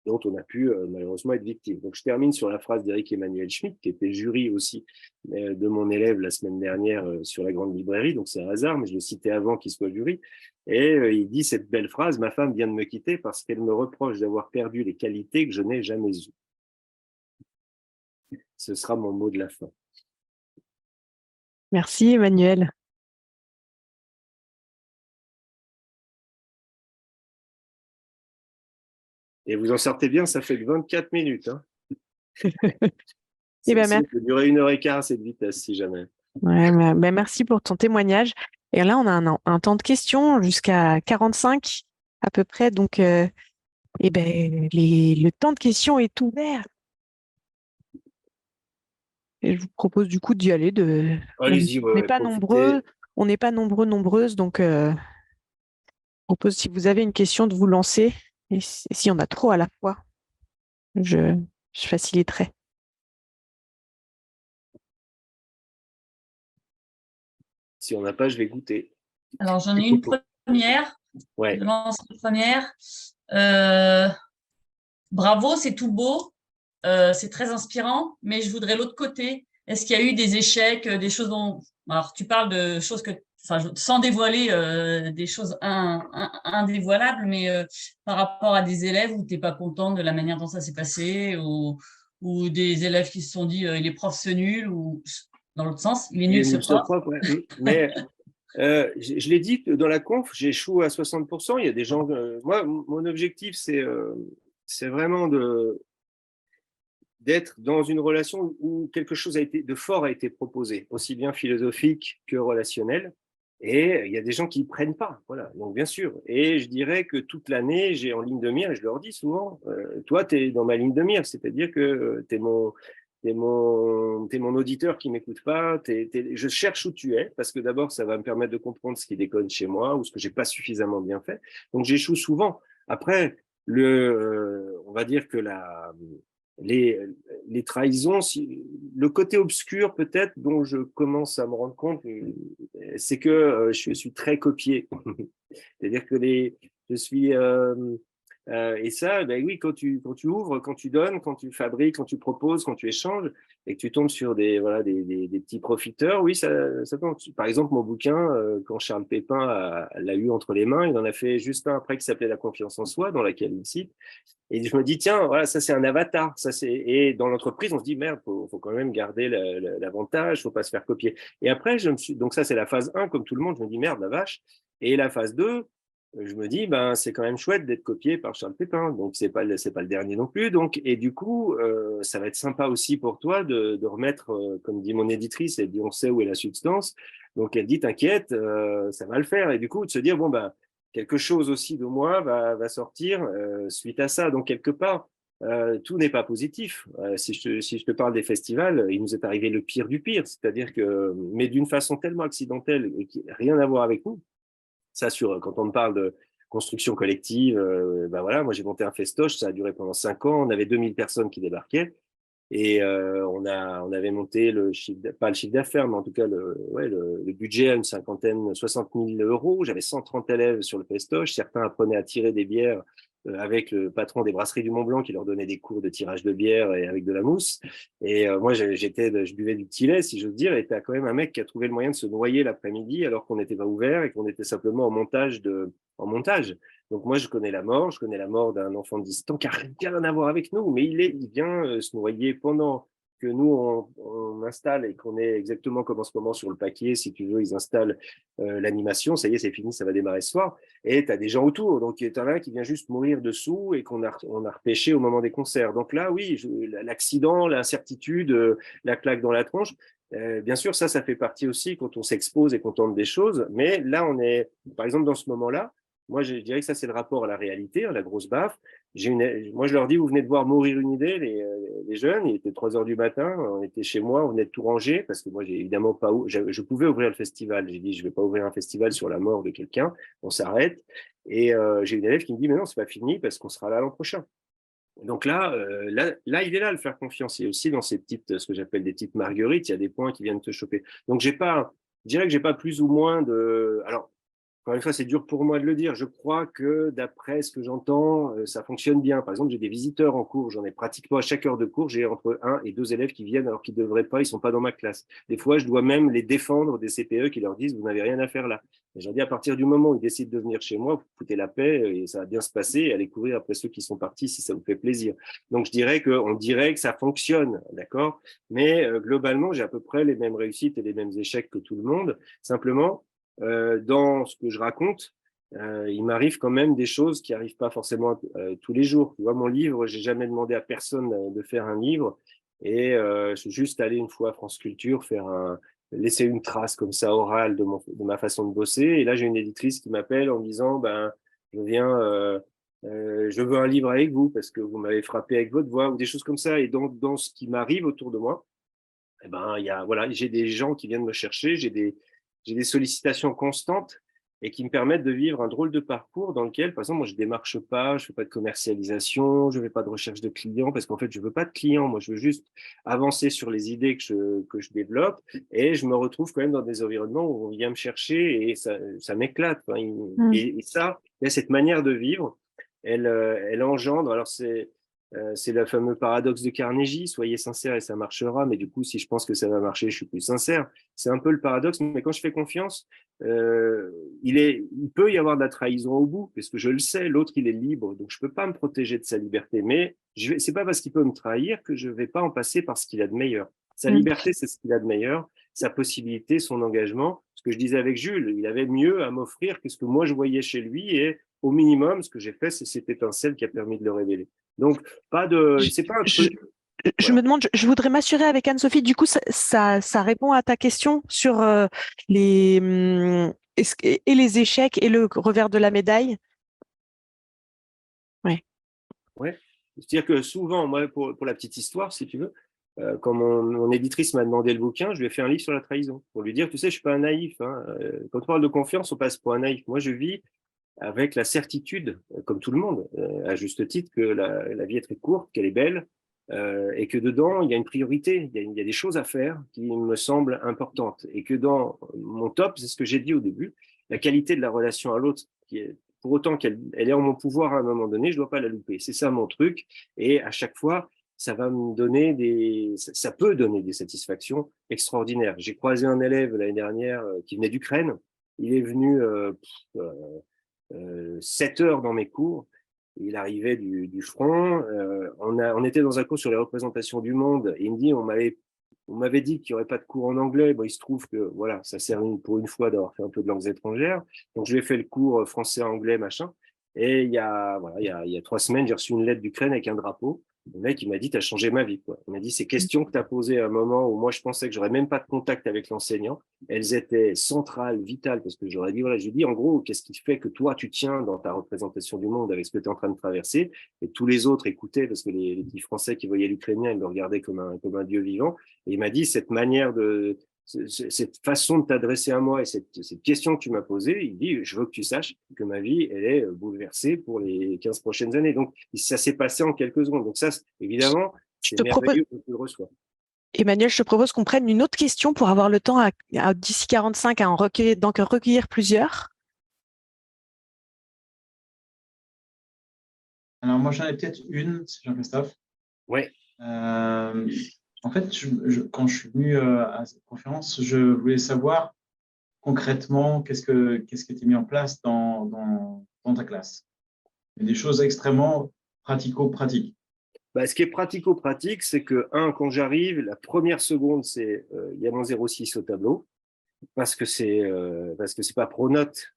dont on a pu malheureusement être victime. Donc je termine sur la phrase d'Éric Emmanuel Schmitt, qui était jury aussi de mon élève la semaine dernière sur la grande librairie, donc c'est un hasard, mais je le citais avant qu'il soit jury. Et il dit cette belle phrase, ma femme vient de me quitter parce qu'elle me reproche d'avoir perdu les qualités que je n'ai jamais eues. Ce sera mon mot de la fin. Merci Emmanuel. Et vous en sortez bien, ça fait que 24 minutes. Hein. Eh ben, Ça peut durer 1h15 à cette vitesse, si jamais. ouais, merci pour ton témoignage. Et là, on a un temps de questions jusqu'à 45 à peu près. Donc, eh ben, le temps de questions est ouvert. Et je vous propose du coup d'y aller. Allez-y, On n'est ouais, pas profitez. nombreux, on n'est pas nombreuses. Donc, je propose si vous avez une question de vous lancer Et si on a trop à la fois, je faciliterai. Si on n'a pas, je vais goûter. Alors, j'en ai une première. Ouais. Je lance la première. Bravo, c'est tout beau. C'est très inspirant, mais je voudrais l'autre côté. Est-ce qu'il y a eu des échecs, des choses dont… Alors, tu parles de choses que… Enfin, sans dévoiler des choses indévoilables, mais par rapport à des élèves où tu n'es pas content de la manière dont ça s'est passé, ou des élèves qui se sont dit il est prof, c'est nul, ou dans l'autre sens, il est nul ce prof. Ouais. Mais je l'ai dit, dans la conf, j'échoue à 60%. Il y a des gens… moi, mon objectif, c'est vraiment d'être dans une relation où quelque chose de fort a été proposé, aussi bien philosophique que relationnel. Et il y a des gens qui ne prennent pas, voilà. Donc bien sûr. Et je dirais que toute l'année, j'ai en ligne de mire, et je leur dis souvent, toi, tu es dans ma ligne de mire, c'est-à-dire que tu es mon auditeur qui m'écoute pas. Je cherche où tu es, parce que d'abord, ça va me permettre de comprendre ce qui déconne chez moi ou ce que j'ai pas suffisamment bien fait. Donc j'échoue souvent. Après, on va dire que les trahisons, le côté obscur peut-être dont je commence à me rendre compte, c'est que je suis très copié. C'est-à-dire que je suis… et ça, ben oui, quand tu ouvres, quand tu donnes, quand tu fabriques, quand tu proposes, quand tu échanges, et que tu tombes sur des petits profiteurs, oui, ça tombe. Par exemple, mon bouquin, quand Charles Pépin l'a eu entre les mains, il en a fait juste un après qui s'appelait La confiance en soi, dans laquelle il cite. Et je me dis, tiens, voilà, ça c'est un avatar. Et dans l'entreprise, on se dit, merde, faut quand même garder l'avantage, faut pas se faire copier. Et après, donc ça c'est la phase 1, comme tout le monde, je me dis, merde, la vache. Et la phase 2, je me dis, ben, c'est quand même chouette d'être copié par Charles Pépin. Donc, c'est pas le dernier non plus. Donc, et du coup, ça va être sympa aussi pour toi de remettre, comme dit mon éditrice, elle dit, on sait où est la substance. Donc, elle dit, t'inquiète, ça va le faire. Et du coup, de se dire, bon, ben, quelque chose aussi de moi va sortir suite à ça. Donc, quelque part, tout n'est pas positif. Si je te parle des festivals, il nous est arrivé le pire du pire. C'est-à-dire que, mais d'une façon tellement accidentelle et qui n'a rien à voir avec nous. Ça, quand on me parle de construction collective, ben voilà, moi j'ai monté un festoche, ça a duré pendant 5 ans, on avait 2000 personnes qui débarquaient, et on avait monté pas le chiffre d'affaires, mais en tout cas le budget à une cinquantaine, 60 000 euros. J'avais 130 élèves sur le festoche, certains apprenaient à tirer des bières avec le patron des brasseries du Mont-Blanc qui leur donnait des cours de tirage de bière et avec de la mousse. Et moi, je buvais du petit lait, si j'ose dire, et t'as quand même un mec qui a trouvé le moyen de se noyer l'après-midi alors qu'on n'était pas ouvert et qu'on était simplement en montage. Donc moi, je connais la mort d'un enfant distant qui n'a rien à voir avec nous, mais il vient se noyer pendant que nous, on installe et qu'on est exactement comme en ce moment sur le paquet, si tu veux, ils installent l'animation, ça y est, c'est fini, ça va démarrer ce soir, et tu as des gens autour, donc il y en a un qui vient juste mourir dessous et on a repêché au moment des concerts. Donc là, oui, l'accident, l'incertitude, la claque dans la tronche, bien sûr, ça fait partie aussi quand on s'expose et qu'on tente des choses, mais là, on est, par exemple, dans ce moment-là, moi, je dirais que ça, c'est le rapport à la réalité, à la grosse baffe. Moi, je leur dis, vous venez de voir mourir une idée, les jeunes. Il était 3 heures du matin. On était chez moi, on venait de tout ranger parce que moi, j'ai évidemment pas, je pouvais ouvrir le festival. J'ai dit, je vais pas ouvrir un festival sur la mort de quelqu'un. On s'arrête. Et j'ai une élève qui me dit, mais non, c'est pas fini parce qu'on sera là l'an prochain. Donc là, il est là, le faire confiance. Et aussi dans ce que j'appelle des petites marguerites, il y a des points qui viennent te choper. Donc je dirais que j'ai pas plus ou moins alors, encore une fois, c'est dur pour moi de le dire. Je crois que d'après ce que j'entends, ça fonctionne bien. Par exemple, j'ai des visiteurs en cours. J'en ai pratiquement à chaque heure de cours. J'ai entre 1 et 2 élèves qui viennent alors qu'ils ne devraient pas. Ils ne sont pas dans ma classe. Des fois, je dois même les défendre des CPE qui leur disent, vous n'avez rien à faire là. Et je leur dis, à partir du moment où ils décident de venir chez moi, vous foutez la paix et ça va bien se passer. Et allez courir après ceux qui sont partis si ça vous fait plaisir. Donc, on dirait que ça fonctionne, d'accord? Mais globalement, j'ai à peu près les mêmes réussites et les mêmes échecs que tout le monde. Simplement, dans ce que je raconte, il m'arrive quand même des choses qui n'arrivent pas forcément tous les jours. Tu vois, mon livre, j'ai jamais demandé à personne de faire un livre, et je suis juste allé une fois à France Culture laisser une trace comme ça orale de ma façon de bosser. Et là, j'ai une éditrice qui m'appelle en me disant, ben, je veux un livre avec vous parce que vous m'avez frappé avec votre voix, ou des choses comme ça. Et dans ce qui m'arrive autour de moi, eh ben, voilà, j'ai des gens qui viennent me chercher, j'ai des sollicitations constantes. et qui me permettent de vivre un drôle de parcours dans lequel, par exemple, moi, je démarche pas, je fais pas de commercialisation, je fais pas de recherche de clients, parce qu'en fait, je veux pas de clients. Moi, je veux juste avancer sur les idées que je développe, et je me retrouve quand même dans des environnements où on vient me chercher, et ça m'éclate. Hein. Et ça, il y a cette manière de vivre, elle engendre, alors c'est le fameux paradoxe de Carnegie, soyez sincère et ça marchera, mais du coup, si je pense que ça va marcher, je suis plus sincère. C'est un peu le paradoxe, mais quand je fais confiance, il peut y avoir de la trahison au bout, parce que je le sais, l'autre, il est libre, donc je peux pas me protéger de sa liberté, mais c'est pas parce qu'il peut me trahir que je vais pas en passer par ce qu'il a de meilleur. Sa liberté, c'est ce qu'il a de meilleur, sa possibilité, son engagement. Ce que je disais avec Jules, il avait mieux à m'offrir que ce que moi je voyais chez lui, et au minimum, ce que j'ai fait, c'est cette étincelle qui a permis de le révéler. Donc, c'est pas un truc. Je Voilà. me demande, je voudrais m'assurer avec Anne-Sophie, du coup, ça répond à ta question sur les et les échecs et le revers de la médaille. Ouais. Ouais. C'est-à-dire que souvent, moi, pour la petite histoire, si tu veux, quand mon éditrice m'a demandé le bouquin, je lui ai fait un livre sur la trahison pour lui dire, tu sais, je suis pas un naïf. Hein. Quand on parle de confiance, on passe pour un naïf. Moi, je vis avec la certitude, comme tout le monde, à juste titre, que la vie est très courte, qu'elle est belle, et que dedans, il y a une priorité, il y a des choses à faire qui me semblent importantes. Et que dans mon top, c'est ce que j'ai dit au début, la qualité de la relation à l'autre, qui est, pour autant qu'elle est en mon pouvoir à un moment donné, je ne dois pas la louper. C'est ça mon truc. Et à chaque fois, ça va me donner ça peut donner des satisfactions extraordinaires. J'ai croisé un élève l'année dernière qui venait d'Ukraine. Il est venu 7 heures dans mes cours. Il arrivait du front. On était dans un cours sur les représentations du monde. Et il me dit, on m'avait dit qu'il n'y aurait pas de cours en anglais. Bon, il se trouve que voilà, ça sert pour une fois d'avoir fait un peu de langues étrangères. Donc, je lui ai fait le cours français-anglais, machin. Et il y a 3 semaines, j'ai reçu une lettre d'Ukraine avec un drapeau. Le mec, il m'a dit, t'as changé ma vie, quoi. Il m'a dit, ces questions que t'as posées à un moment où moi, je pensais que j'aurais même pas de contact avec l'enseignant, elles étaient centrales, vitales, parce que j'aurais dit, voilà, je lui dis, en gros, qu'est-ce qui fait que toi, tu tiens dans ta représentation du monde avec ce que tu es en train de traverser, et tous les autres écoutaient, parce que les petits Français qui voyaient l'Ukrainien, ils le regardaient comme un dieu vivant. Et il m'a dit, cette manière cette façon de t'adresser à moi et cette question que tu m'as posée, il dit, je veux que tu saches que ma vie, elle est bouleversée pour les 15 prochaines années. Donc, ça s'est passé en quelques secondes. Donc ça, évidemment, Je c'est te propose, merveilleux quand tu le reçois. Emmanuel, je te propose qu'on prenne une autre question pour avoir le temps d'ici 45 à en recueillir plusieurs. Alors, moi, j'en ai peut-être une, c'est Jean-Christophe. Ouais. En fait, quand je suis venu à cette conférence, je voulais savoir concrètement qu'est-ce qui était mis en place dans ta classe. Il y a des choses extrêmement pratico-pratiques. Bah, ce qui est pratico-pratique, c'est que, quand j'arrive, la première seconde, c'est il y a mon 06 au tableau. Parce que c'est pas pronote.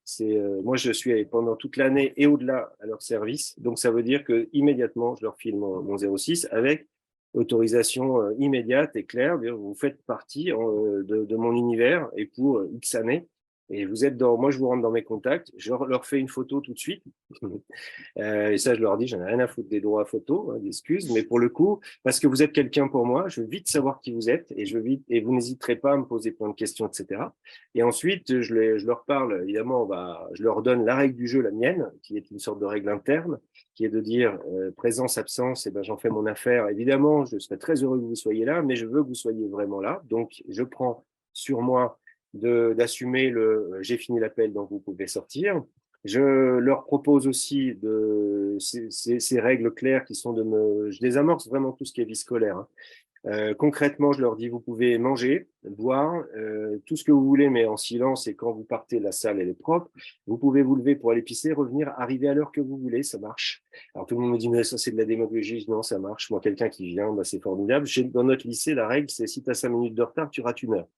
Moi, je suis pendant toute l'année et au-delà à leur service. Donc, ça veut dire que immédiatement, je leur file mon 06 avec autorisation immédiate et claire. Vous faites partie de mon univers et pour X années. Et moi, je vous rentre dans mes contacts. Je leur fais une photo tout de suite. Et ça, je leur dis, j'en ai rien à foutre des droits à photo, hein, d'excuses, mais pour le coup, parce que vous êtes quelqu'un pour moi, je veux vite savoir qui vous êtes et vous n'hésiterez pas à me poser plein de questions, etc. Et ensuite, je leur parle, évidemment, je leur donne la règle du jeu, la mienne, qui est une sorte de règle interne, qui est de dire présence, absence, et ben j'en fais mon affaire. Évidemment, je serais très heureux que vous soyez là, mais je veux que vous soyez vraiment là. Donc, je prends sur moi d'assumer j'ai fini l'appel, donc vous pouvez sortir. Je leur propose aussi ces règles claires qui sont je désamorce vraiment tout ce qui est vie scolaire. Hein. Concrètement, je leur dis, vous pouvez manger, boire, tout ce que vous voulez, mais en silence, et quand vous partez, la salle, elle est propre. Vous pouvez vous lever pour aller pisser, revenir, arriver à l'heure que vous voulez, ça marche. Alors tout le monde me dit, mais ça c'est de la démagogie. Non, ça marche. Moi, quelqu'un qui vient, bah, c'est formidable. Dans notre lycée, la règle, c'est si tu as 5 minutes de retard, tu rates 1 heure.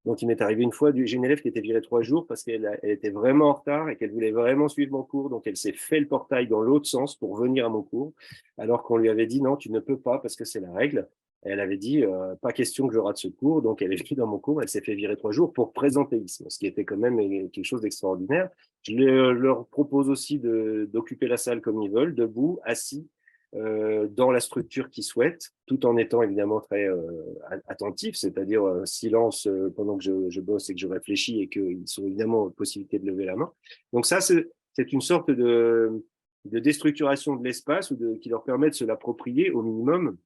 Donc, il m'est arrivé une fois, j'ai une élève qui était virée 3 jours parce qu'elle était vraiment en retard et qu'elle voulait vraiment suivre mon cours. Donc, elle s'est fait le portail dans l'autre sens pour venir à mon cours, alors qu'on lui avait dit non, tu ne peux pas parce que c'est la règle. Et elle avait dit pas question que je rate ce cours. Donc, elle est venue dans mon cours, elle s'est fait virer 3 jours pour présentéisme, ce qui était quand même quelque chose d'extraordinaire. Je leur propose aussi d'occuper la salle comme ils veulent, debout, assis. dans la structure qu'ils souhaitent, tout en étant évidemment très attentif, c'est-à-dire silence pendant que je bosse et que je réfléchis et qu'ils sont évidemment en possibilité de lever la main. Donc ça, c'est une sorte de déstructuration de l'espace qui leur permet de se l'approprier au minimum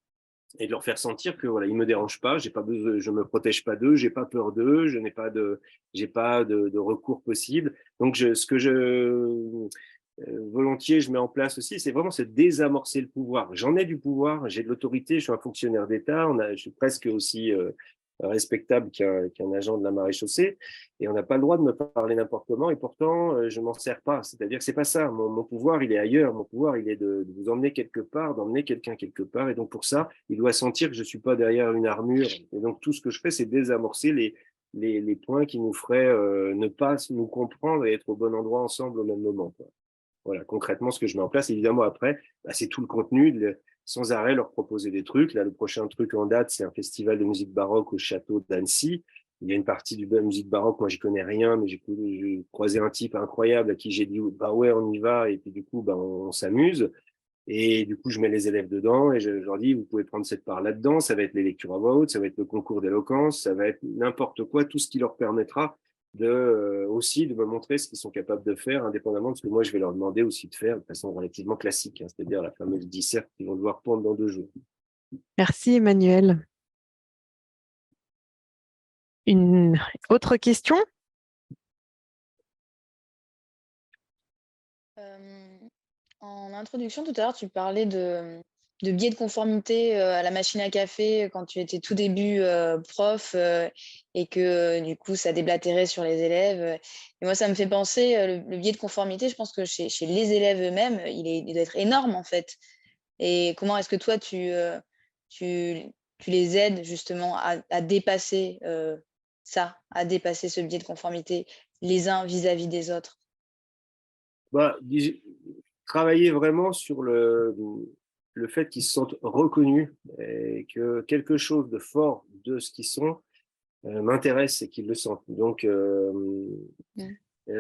et de leur faire sentir que voilà, ils me dérangent pas, j'ai pas besoin, je me protège pas d'eux, j'ai pas peur d'eux, j'ai pas de recours possible. Donc ce que volontiers je mets en place aussi, c'est vraiment désamorcer le pouvoir. J'en ai du pouvoir, j'ai de l'autorité, je suis un fonctionnaire d'État, je suis presque aussi respectable qu'un agent de la maréchaussée, et on n'a pas le droit de me parler n'importe comment, et pourtant je m'en sers pas. C'est-à-dire que c'est pas ça. Mon pouvoir, il est ailleurs. Mon pouvoir, il est de vous emmener quelque part, d'emmener quelqu'un quelque part, et donc pour ça, il doit sentir que je suis pas derrière une armure. Et donc tout ce que je fais, c'est désamorcer les points qui nous feraient ne pas nous comprendre et être au bon endroit ensemble au même moment, quoi. Voilà, concrètement, ce que je mets en place, évidemment, après, c'est tout le contenu, sans arrêt leur proposer des trucs. Là, le prochain truc en date, c'est un festival de musique baroque au château d'Annecy. Il y a une partie de la musique baroque, moi, j'y connais rien, mais j'ai croisé un type incroyable à qui j'ai dit, bah ouais, on y va, et puis du coup, on s'amuse. Et du coup, je mets les élèves dedans et je leur dis, vous pouvez prendre cette part là-dedans, ça va être les lectures à voix haute, ça va être le concours d'éloquence, ça va être n'importe quoi, tout ce qui leur permettra aussi de me montrer ce qu'ils sont capables de faire, indépendamment de ce que moi je vais leur demander aussi de faire de façon relativement classique, hein, c'est-à-dire la fameuse disserte qu'ils vont devoir prendre dans 2 jours. Merci Emmanuel. Une autre question? En introduction, tout à l'heure, tu parlais de biais de conformité à la machine à café quand tu étais tout début prof et que du coup, ça déblatérait sur les élèves. Et moi, ça me fait penser, le biais de conformité, je pense que chez les élèves eux-mêmes, il doit être énorme en fait. Et comment est-ce que toi, tu les aides justement à dépasser ça, à dépasser ce biais de conformité les uns vis-à-vis des autres? Travailler vraiment sur le fait qu'ils se sentent reconnus et que quelque chose de fort de ce qu'ils sont m'intéresse et qu'ils le sentent. Donc,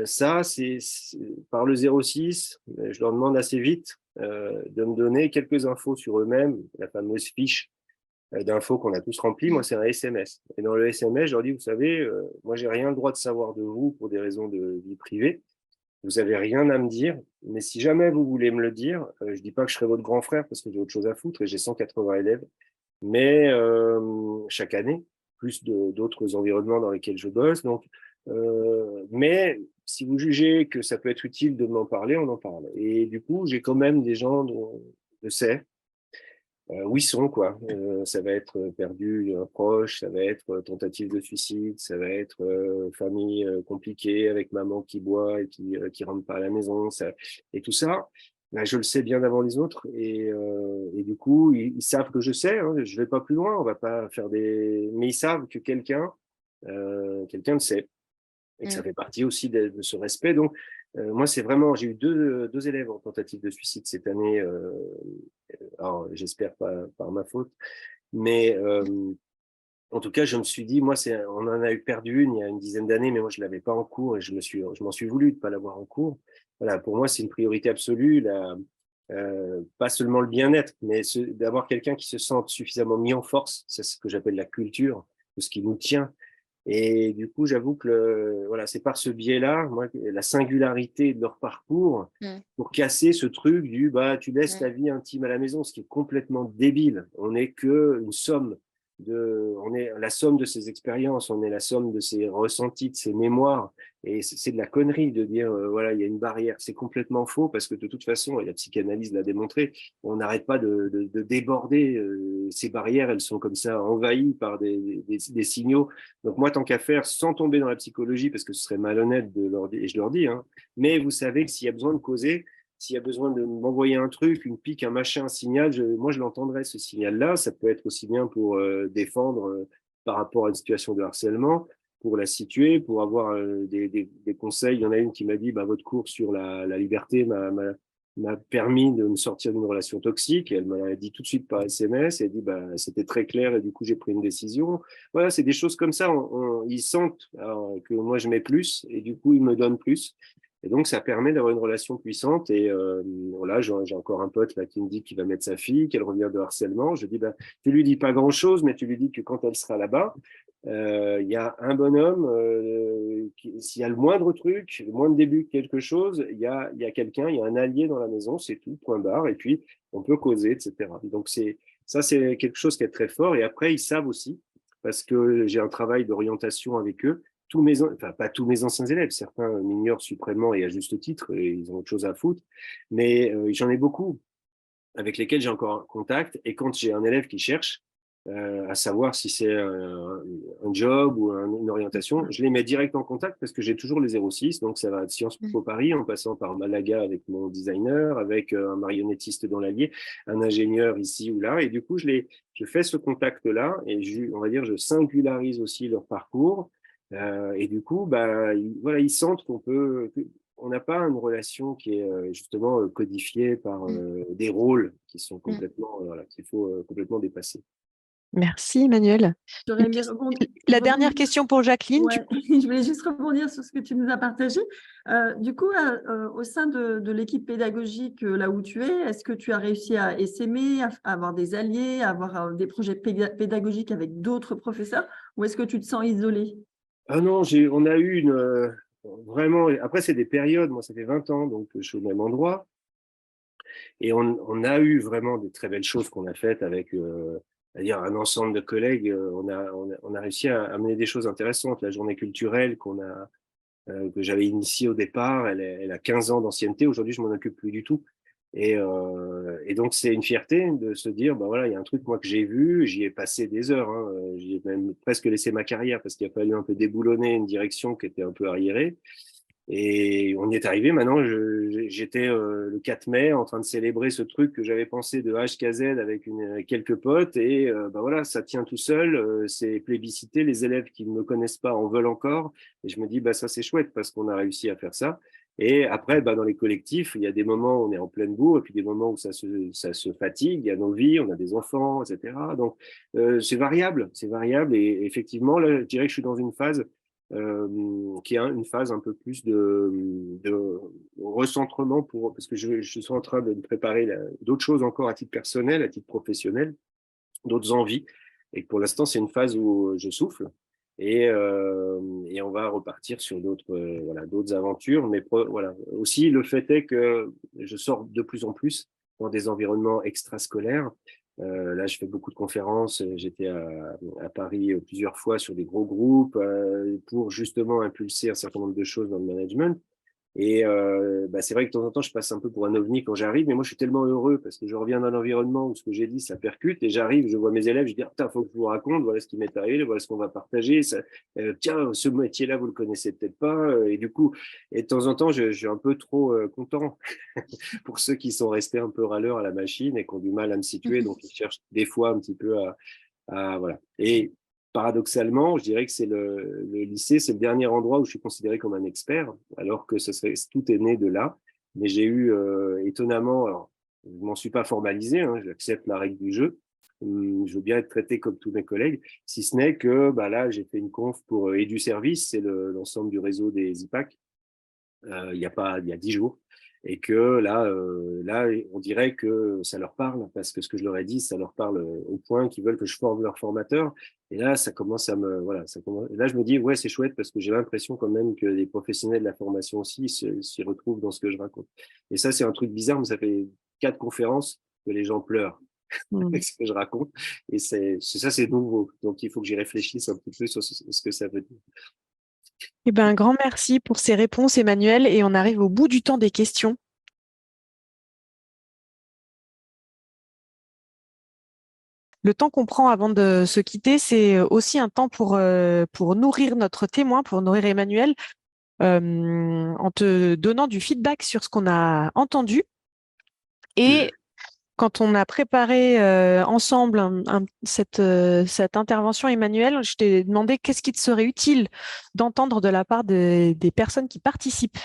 ça, c'est par le 06, je leur demande assez vite de me donner quelques infos sur eux-mêmes, la fameuse fiche d'infos qu'on a tous remplie. Moi, c'est un SMS. Et dans le SMS, je leur dis, vous savez, moi, j'ai rien le droit de savoir de vous pour des raisons de vie privée. Vous n'avez rien à me dire, mais si jamais vous voulez me le dire, je dis pas que je serai votre grand frère parce que j'ai autre chose à foutre et j'ai 180 élèves, mais chaque année, plus d'autres environnements dans lesquels je bosse. Donc, mais si vous jugez que ça peut être utile de m'en parler, on en parle. Et du coup, j'ai quand même des gens dont je sais où ils sont, quoi. Ça va être perdu un proche, ça va être tentative de suicide, ça va être famille compliquée avec maman qui boit et qui rentre pas à la maison, et tout ça. Là, je le sais bien avant les autres et du coup, ils savent que je sais. Hein, je vais pas plus loin, on va pas faire mais ils savent que quelqu'un le sait et que ça fait partie aussi de ce respect. Donc, moi, c'est vraiment, j'ai eu deux élèves en tentative de suicide cette année. Alors, j'espère pas par ma faute, mais en tout cas, je me suis dit, moi, on en a eu perdu une il y a une dizaine d'années, mais moi, je l'avais pas en cours et je m'en suis voulu de pas l'avoir en cours. Voilà, pour moi, c'est une priorité absolue, pas seulement le bien-être, mais d'avoir quelqu'un qui se sente suffisamment mis en force. C'est ce que j'appelle la culture, tout ce qui nous tient. Et du coup, j'avoue que voilà, c'est par ce biais-là, moi, la singularité de leur parcours, pour casser ce truc tu laisses ta vie intime à la maison, ce qui est complètement débile. On n'est que une somme on est la somme de ses expériences, on est la somme de ses ressentis, de ses mémoires. Et c'est de la connerie de dire, voilà, il y a une barrière. C'est complètement faux parce que de toute façon, et la psychanalyse l'a démontré, on n'arrête pas de déborder ces barrières. Elles sont comme ça envahies par des signaux. Donc moi, tant qu'à faire, sans tomber dans la psychologie, parce que ce serait malhonnête de leur dire, et je leur dis, hein, mais vous savez que s'il y a besoin de causer, s'il y a besoin de m'envoyer un truc, une pique, un machin, un signal, moi je l'entendrai ce signal-là. Ça peut être aussi bien pour défendre par rapport à une situation de harcèlement, pour la situer, pour avoir des conseils. Il y en a une qui m'a dit, votre cours sur la liberté m'a permis de me sortir d'une relation toxique. Et elle m'a dit tout de suite par SMS. Elle dit, c'était très clair et du coup, j'ai pris une décision. Voilà, c'est des choses comme ça. Ils sentent que moi, je mets plus et du coup, ils me donnent plus. Et donc, ça permet d'avoir une relation puissante. Et voilà, j'ai encore un pote là qui me dit qu'il va mettre sa fille, qu'elle revient de harcèlement. Je dis, bah, tu lui dis pas grand-chose, mais tu lui dis que quand elle sera là-bas, il y a un bonhomme, s'il y a le moindre truc, le moindre début de quelque chose, il y a quelqu'un, il y a un allié dans la maison, c'est tout, point barre. Et puis, on peut causer, etc. Donc, ça, c'est quelque chose qui est très fort. Et après, ils savent aussi, parce que j'ai un travail d'orientation avec eux, enfin pas tous mes anciens élèves, certains m'ignorent suprêmement et à juste titre, et ils ont autre chose à foutre, mais j'en ai beaucoup avec lesquels j'ai encore un contact, et quand j'ai un élève qui cherche à savoir si c'est un job ou une orientation, je les mets direct en contact parce que j'ai toujours les 06, donc ça va de Sciences Po Paris en passant par Malaga avec mon designer, avec un marionnettiste dans l'Allier, un ingénieur ici ou là, et du coup je fais ce contact-là et on va dire je singularise aussi leur parcours. Et du coup, bah, voilà, ils sentent on n'a pas une relation qui est justement codifiée par des rôles qui sont complètement, voilà, qu'il faut complètement dépasser. Merci, Emmanuel. J'aurais aimé rebondir. La dernière question pour Jacqueline. Ouais, je voulais juste rebondir sur ce que tu nous as partagé. Du coup, au sein de l'équipe pédagogique là où tu es, est-ce que tu as réussi à essaimer, à avoir des alliés, à avoir des projets pédagogiques avec d'autres professeurs, ou est-ce que tu te sens isolé? Ah non, on a eu vraiment, après c'est des périodes, moi ça fait 20 ans, donc je suis au même endroit, et on a eu vraiment des très belles choses qu'on a faites avec c'est-à-dire un ensemble de collègues, on a réussi à mener des choses intéressantes. La journée culturelle que j'avais initiée au départ, elle a 15 ans d'ancienneté, aujourd'hui je m'en occupe plus du tout. Et donc, c'est une fierté de se dire, bah voilà, il y a un truc, moi, que j'ai vu, j'y ai passé des heures, hein, j'y ai même presque laissé ma carrière parce qu'il a fallu un peu déboulonner une direction qui était un peu arriérée. Et on y est arrivé. Maintenant, j'étais le 4 mai en train de célébrer ce truc que j'avais pensé de HKZ avec quelques potes. Et bah voilà, ça tient tout seul. C'est plébiscité. Les élèves qui ne me connaissent pas en veulent encore. Et je me dis, bah ça c'est chouette parce qu'on a réussi à faire ça. Et après, bah, dans les collectifs, il y a des moments où on est en pleine bourre et puis des moments où ça se fatigue. Il y a nos vies, on a des enfants, etc. Donc, c'est variable. C'est variable. Et effectivement, là, je dirais que je suis dans une phase qui est une phase un peu plus de recentrement parce que je suis en train de préparer d'autres choses encore à titre personnel, à titre professionnel, d'autres envies. Et pour l'instant, c'est une phase où je souffle et on va repartir sur d'autres aventures. Mais voilà. Aussi, le fait est que je sors de plus en plus dans des environnements extrascolaires. Là, je fais beaucoup de conférences. J'étais à Paris plusieurs fois sur des gros groupes pour justement impulser un certain nombre de choses dans le management. Et bah, c'est vrai que de temps en temps, je passe un peu pour un ovni quand j'arrive, mais moi, je suis tellement heureux parce que je reviens d'un environnement où ce que j'ai dit, ça percute, et j'arrive, je vois mes élèves, je dis, putain, faut que je vous raconte, voilà ce qui m'est arrivé, voilà ce qu'on va partager. Tiens, ce métier-là, vous le connaissez peut-être pas. Et du coup, et de temps en temps, je suis un peu trop content pour ceux qui sont restés un peu râleurs à la machine et qui ont du mal à me situer, donc ils cherchent des fois un petit peu voilà. Et paradoxalement, je dirais que c'est le lycée, c'est le dernier endroit où je suis considéré comme un expert, alors que tout est né de là. Mais j'ai eu étonnamment, alors je m'en suis pas formalisé, hein, j'accepte la règle du jeu. Je veux bien être traité comme tous mes collègues, si ce n'est que bah là, j'ai fait une conf pour EduService, c'est l'ensemble du réseau des IPAC, il y a 10 jours. Et que là, on dirait que ça leur parle, parce que ce que je leur ai dit, ça leur parle au point qu'ils veulent que je forme leurs formateurs. Et là, ça commence à et là, je me dis, ouais, c'est chouette, parce que j'ai l'impression quand même que les professionnels de la formation aussi s'y retrouvent dans ce que je raconte. Et ça, c'est un truc bizarre, mais ça fait 4 conférences que les gens pleurent avec ce que je raconte. Et ça, c'est nouveau. Donc, il faut que j'y réfléchisse un petit peu sur ce que ça veut dire. Eh ben, un grand merci pour ces réponses, Emmanuel, et on arrive au bout du temps des questions. Le temps qu'on prend avant de se quitter, c'est aussi un temps pour nourrir notre témoin, pour nourrir Emmanuel, en te donnant du feedback sur ce qu'on a entendu. Et quand on a préparé ensemble cette intervention, Emmanuel, je t'ai demandé qu'est-ce qui te serait utile d'entendre de la part des personnes qui participent.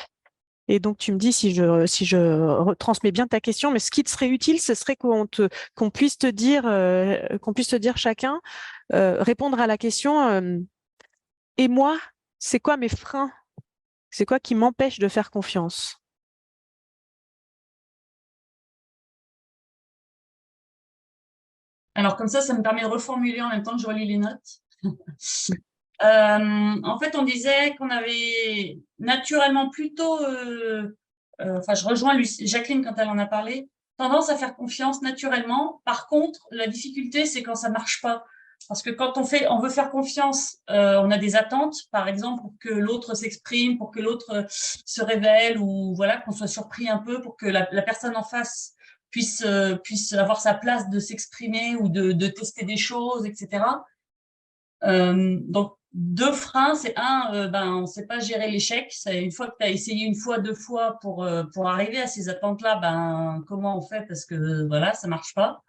Et donc, tu me dis si je transmets bien ta question, mais ce qui te serait utile, ce serait qu'on puisse te dire chacun, répondre à la question et moi, c'est quoi mes freins C'est quoi qui m'empêche de faire confiance? Alors, comme ça me permet de reformuler en même temps que je relis les notes. En fait, on disait qu'on avait naturellement plutôt, enfin, je rejoins Jacqueline quand elle en a parlé, tendance à faire confiance naturellement. Par contre, la difficulté, c'est quand ça marche pas. Parce que quand on veut faire confiance, on a des attentes, par exemple, pour que l'autre s'exprime, pour que l'autre se révèle, ou voilà, qu'on soit surpris un peu, pour que la personne en face puisse avoir sa place de s'exprimer ou de tester des choses, etc. Donc, deux freins, c'est on ne sait pas gérer l'échec. C'est une fois que tu as essayé une fois, deux fois pour arriver à ces attentes-là, comment on fait parce que voilà, ça marche pas.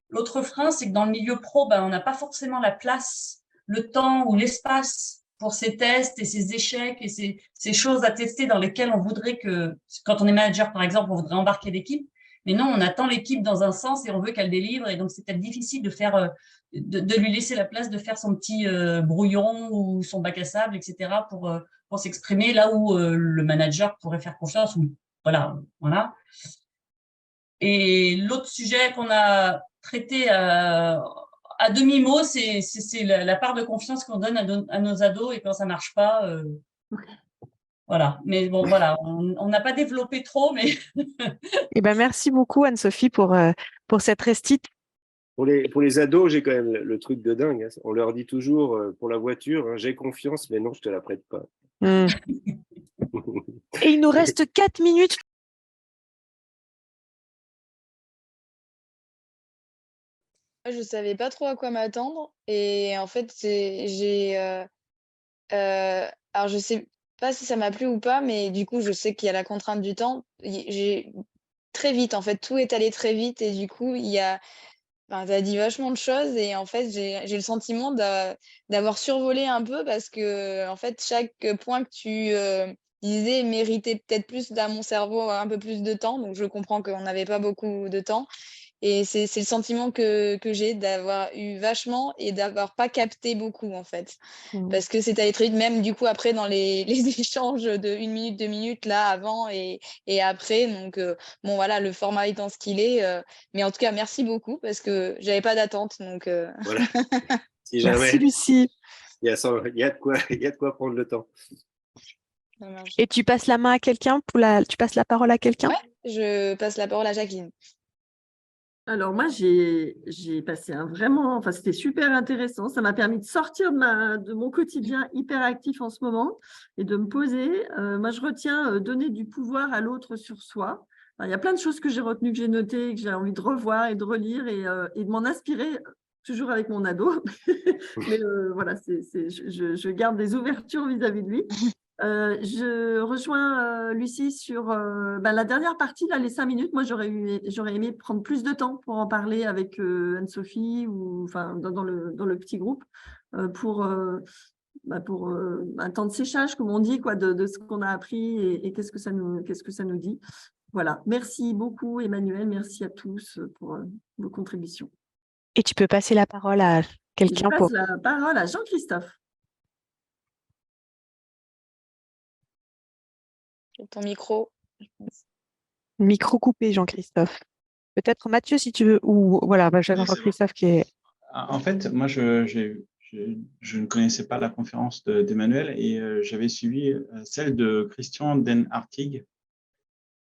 L'autre frein, c'est que dans le milieu pro, on n'a pas forcément la place, le temps ou l'espace pour ces tests et ces échecs et ces choses à tester dans lesquelles on voudrait que, quand on est manager par exemple, on voudrait embarquer l'équipe. Mais non, on attend l'équipe dans un sens et on veut qu'elle délivre. Et donc, c'est peut-être difficile de lui laisser la place de faire son petit brouillon ou son bac à sable, etc. pour s'exprimer là où le manager pourrait faire confiance. Voilà. Et l'autre sujet qu'on a traité à demi-mot, c'est la part de confiance qu'on donne à nos ados et quand ça marche pas. Voilà. Mais bon, voilà, on n'a pas développé trop, mais Eh ben, merci beaucoup, Anne-Sophie, pour cette restite. Pour les ados, j'ai quand même le truc de dingue, hein. On leur dit toujours pour la voiture, hein, j'ai confiance, mais non, je te la prête pas. Et il nous reste 4 minutes. Je savais pas trop à quoi m'attendre et en fait, alors je sais pas si ça m'a plu ou pas, mais du coup, je sais qu'il y a la contrainte du temps. J'ai très vite, en fait, tout est allé très vite et du coup, tu as dit vachement de choses et en fait, j'ai le sentiment d'avoir survolé un peu parce que, en fait, chaque point que tu disais méritait peut-être plus dans mon cerveau, un peu plus de temps. Donc, je comprends qu'on n'avait pas beaucoup de temps. Et c'est le sentiment que j'ai d'avoir eu vachement et d'avoir pas capté beaucoup, en fait. Parce que c'est allé très vite, même du coup, après, dans les échanges de 1 minute, 2 minutes, là, avant et après. Donc, bon, voilà, le format étant ce qu'il est. Mais en tout cas, merci beaucoup parce que j'avais pas d'attente. Donc, Voilà. Si Merci, jamais, Lucie. il y a de quoi prendre le temps. ça marche. Et tu passes la main à quelqu'un tu passes la parole à quelqu'un? Ouais, je passe la parole à Jacqueline. Alors moi, j'ai passé enfin c'était super intéressant. Ça m'a permis de sortir de mon quotidien hyper actif en ce moment et de me poser. Moi, je retiens donner du pouvoir à l'autre sur soi. Alors, il y a plein de choses que j'ai retenues, que j'ai notées, que j'ai envie de revoir et de relire et de m'en inspirer, toujours avec mon ado. Mais voilà, je garde des ouvertures vis-à-vis de lui. Je rejoins Lucie sur la dernière partie, là, les 5 minutes. Moi, j'aurais aimé prendre plus de temps pour en parler avec Anne-Sophie ou enfin, dans le petit groupe pour un temps de séchage, comme on dit, quoi, de ce qu'on a appris et qu'est-ce que ça nous dit. Voilà. Merci beaucoup, Emmanuel. Merci à tous pour vos contributions. Et tu peux passer la parole à Je quelqu'un passe la parole à Jean-Christophe. Ton micro. Micro coupé, Jean-Christophe. Peut-être Mathieu, si tu veux, ou voilà, j'avais Oui, c'est Jean-Christophe qui est. En fait, moi, je ne connaissais pas la conférence d'Emmanuel et j'avais suivi celle de Christian Den Hartig,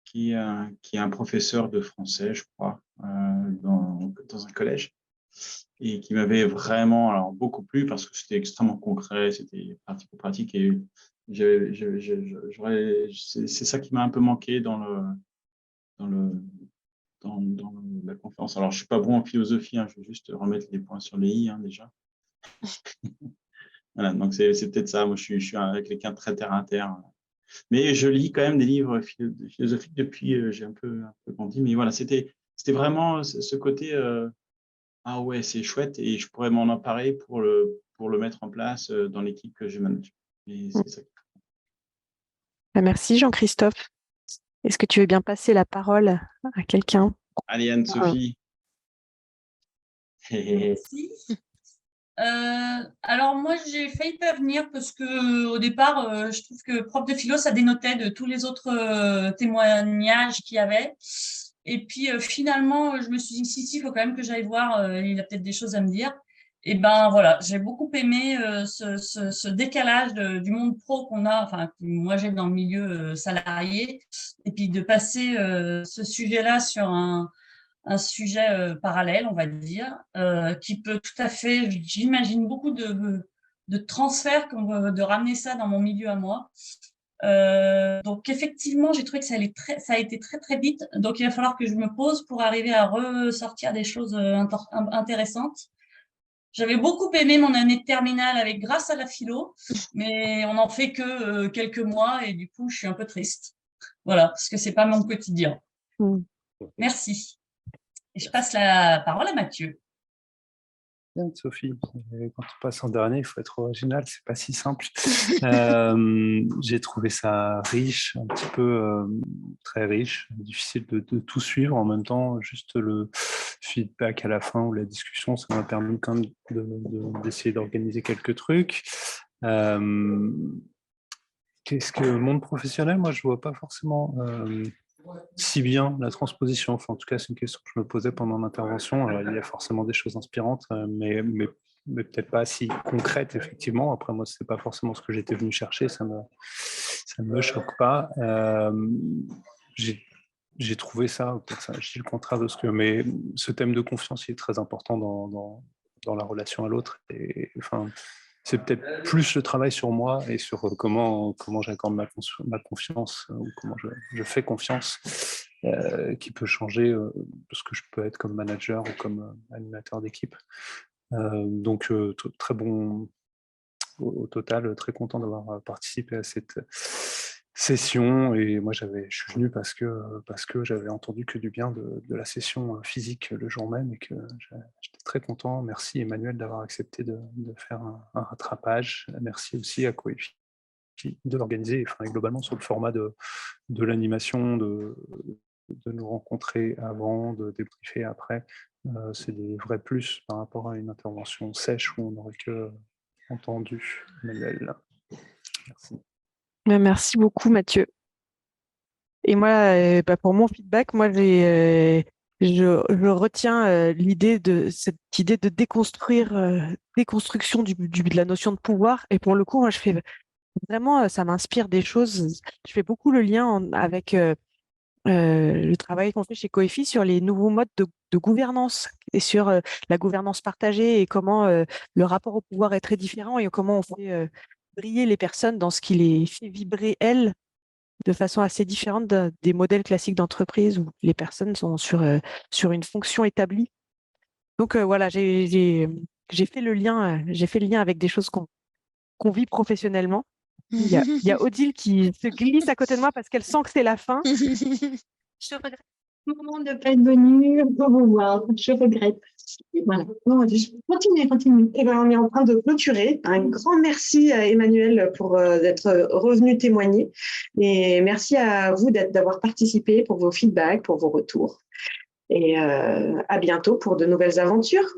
qui est un professeur de français, je crois, dans un collège, et qui m'avait vraiment beaucoup plu parce que c'était extrêmement concret, c'était pratico-pratique et c'est ça qui m'a un peu manqué dans la conférence. Alors, je ne suis pas bon en philosophie, hein, je vais juste remettre les points sur les i déjà. Voilà, donc c'est peut-être ça. Moi, je suis quelqu'un de très terre à terre. Mais je lis quand même des livres philosophiques depuis, j'ai un peu grandi. Mais voilà, c'était vraiment ce côté, ah ouais, c'est chouette et je pourrais m'en emparer pour le mettre en place dans l'équipe que je manage. Et c'est ça. Merci, Jean-Christophe. Est-ce que tu veux bien passer la parole à quelqu'un? Allez, Anne-Sophie. merci. Alors moi j'ai failli pas venir parce que au départ je trouve que prof de philo ça dénotait de tous les autres témoignages qu'il y avait et puis finalement je me suis dit si il faut quand même que j'aille voir il a peut-être des choses à me dire et ben voilà j'ai beaucoup aimé ce décalage du monde pro qu'on a enfin que moi j'ai dans le milieu salarié et puis de passer ce sujet-là sur un sujet parallèle, on va dire, qui peut tout à fait, j'imagine beaucoup de transferts, de ramener ça dans mon milieu à moi. Donc effectivement, j'ai trouvé que ça a été très très vite. Donc il va falloir que je me pose pour arriver à ressortir des choses intéressantes. J'avais beaucoup aimé mon année de terminale avec grâce à la philo, mais on n'en fait que quelques mois et du coup, je suis un peu triste. Voilà, parce que c'est pas mon quotidien. Merci. Et je passe la parole à Mathieu. Bien, Sophie, quand on passe en dernier, il faut être original, c'est pas si simple. J'ai trouvé ça riche, un petit peu très riche, difficile de tout suivre. En même temps, juste le feedback à la fin ou la discussion, ça m'a permis quand même d'essayer d'organiser quelques trucs. Qu'est-ce que le monde professionnel, moi je vois pas forcément si bien la transposition. Enfin, en tout cas, c'est une question que je me posais pendant l'intervention. Alors, il y a forcément des choses inspirantes, mais peut-être pas si concrètes, effectivement. Après, moi, c'est pas forcément ce que j'étais venu chercher. Ça ne me choque pas. J'ai trouvé ça, peut-être ça, je dis le contraire de ce que... Mais ce thème de confiance, il est très important dans la relation à l'autre. Et enfin... C'est peut-être plus le travail sur moi et sur comment j'accorde ma confiance ou comment je fais confiance qui peut changer ce que je peux être comme manager ou comme animateur d'équipe. Donc, très bon au total, très content d'avoir participé à cette session. Et moi, je suis venu parce que j'avais entendu que du bien de la session physique le jour même et que j'étais très content. Merci Emmanuel d'avoir accepté de faire un rattrapage. Merci aussi à Coefi de l'organiser, enfin, globalement sur le format de l'animation, de nous rencontrer avant, de débriefer après. C'est des vrais plus par rapport à une intervention sèche où on n'aurait que entendu Emmanuel. Merci. Merci beaucoup, Mathieu. Et moi, pour mon feedback, moi, je retiens cette idée de déconstruction de la notion de pouvoir. Et pour le coup, moi, je fais vraiment, ça m'inspire des choses. Je fais beaucoup le lien avec le travail qu'on fait chez Coefi sur les nouveaux modes de gouvernance et sur la gouvernance partagée et comment le rapport au pouvoir est très différent et comment on fait briller les personnes dans ce qui les fait vibrer, elles, de façon assez différente des modèles classiques d'entreprise où les personnes sont sur une fonction établie. Donc voilà, j'ai fait le lien avec des choses qu'on vit professionnellement. Il y a Odile qui se glisse à côté de moi parce qu'elle sent que c'est la fin. Je regrette moment de ne pas être venue pour vous voir. Je regrette. Voilà. Non, continue. Eh ben, on est en train de clôturer. Un grand merci à Emmanuel pour d'être revenu témoigner. Et merci à vous d'avoir participé pour vos feedbacks, pour vos retours. Et à bientôt pour de nouvelles aventures.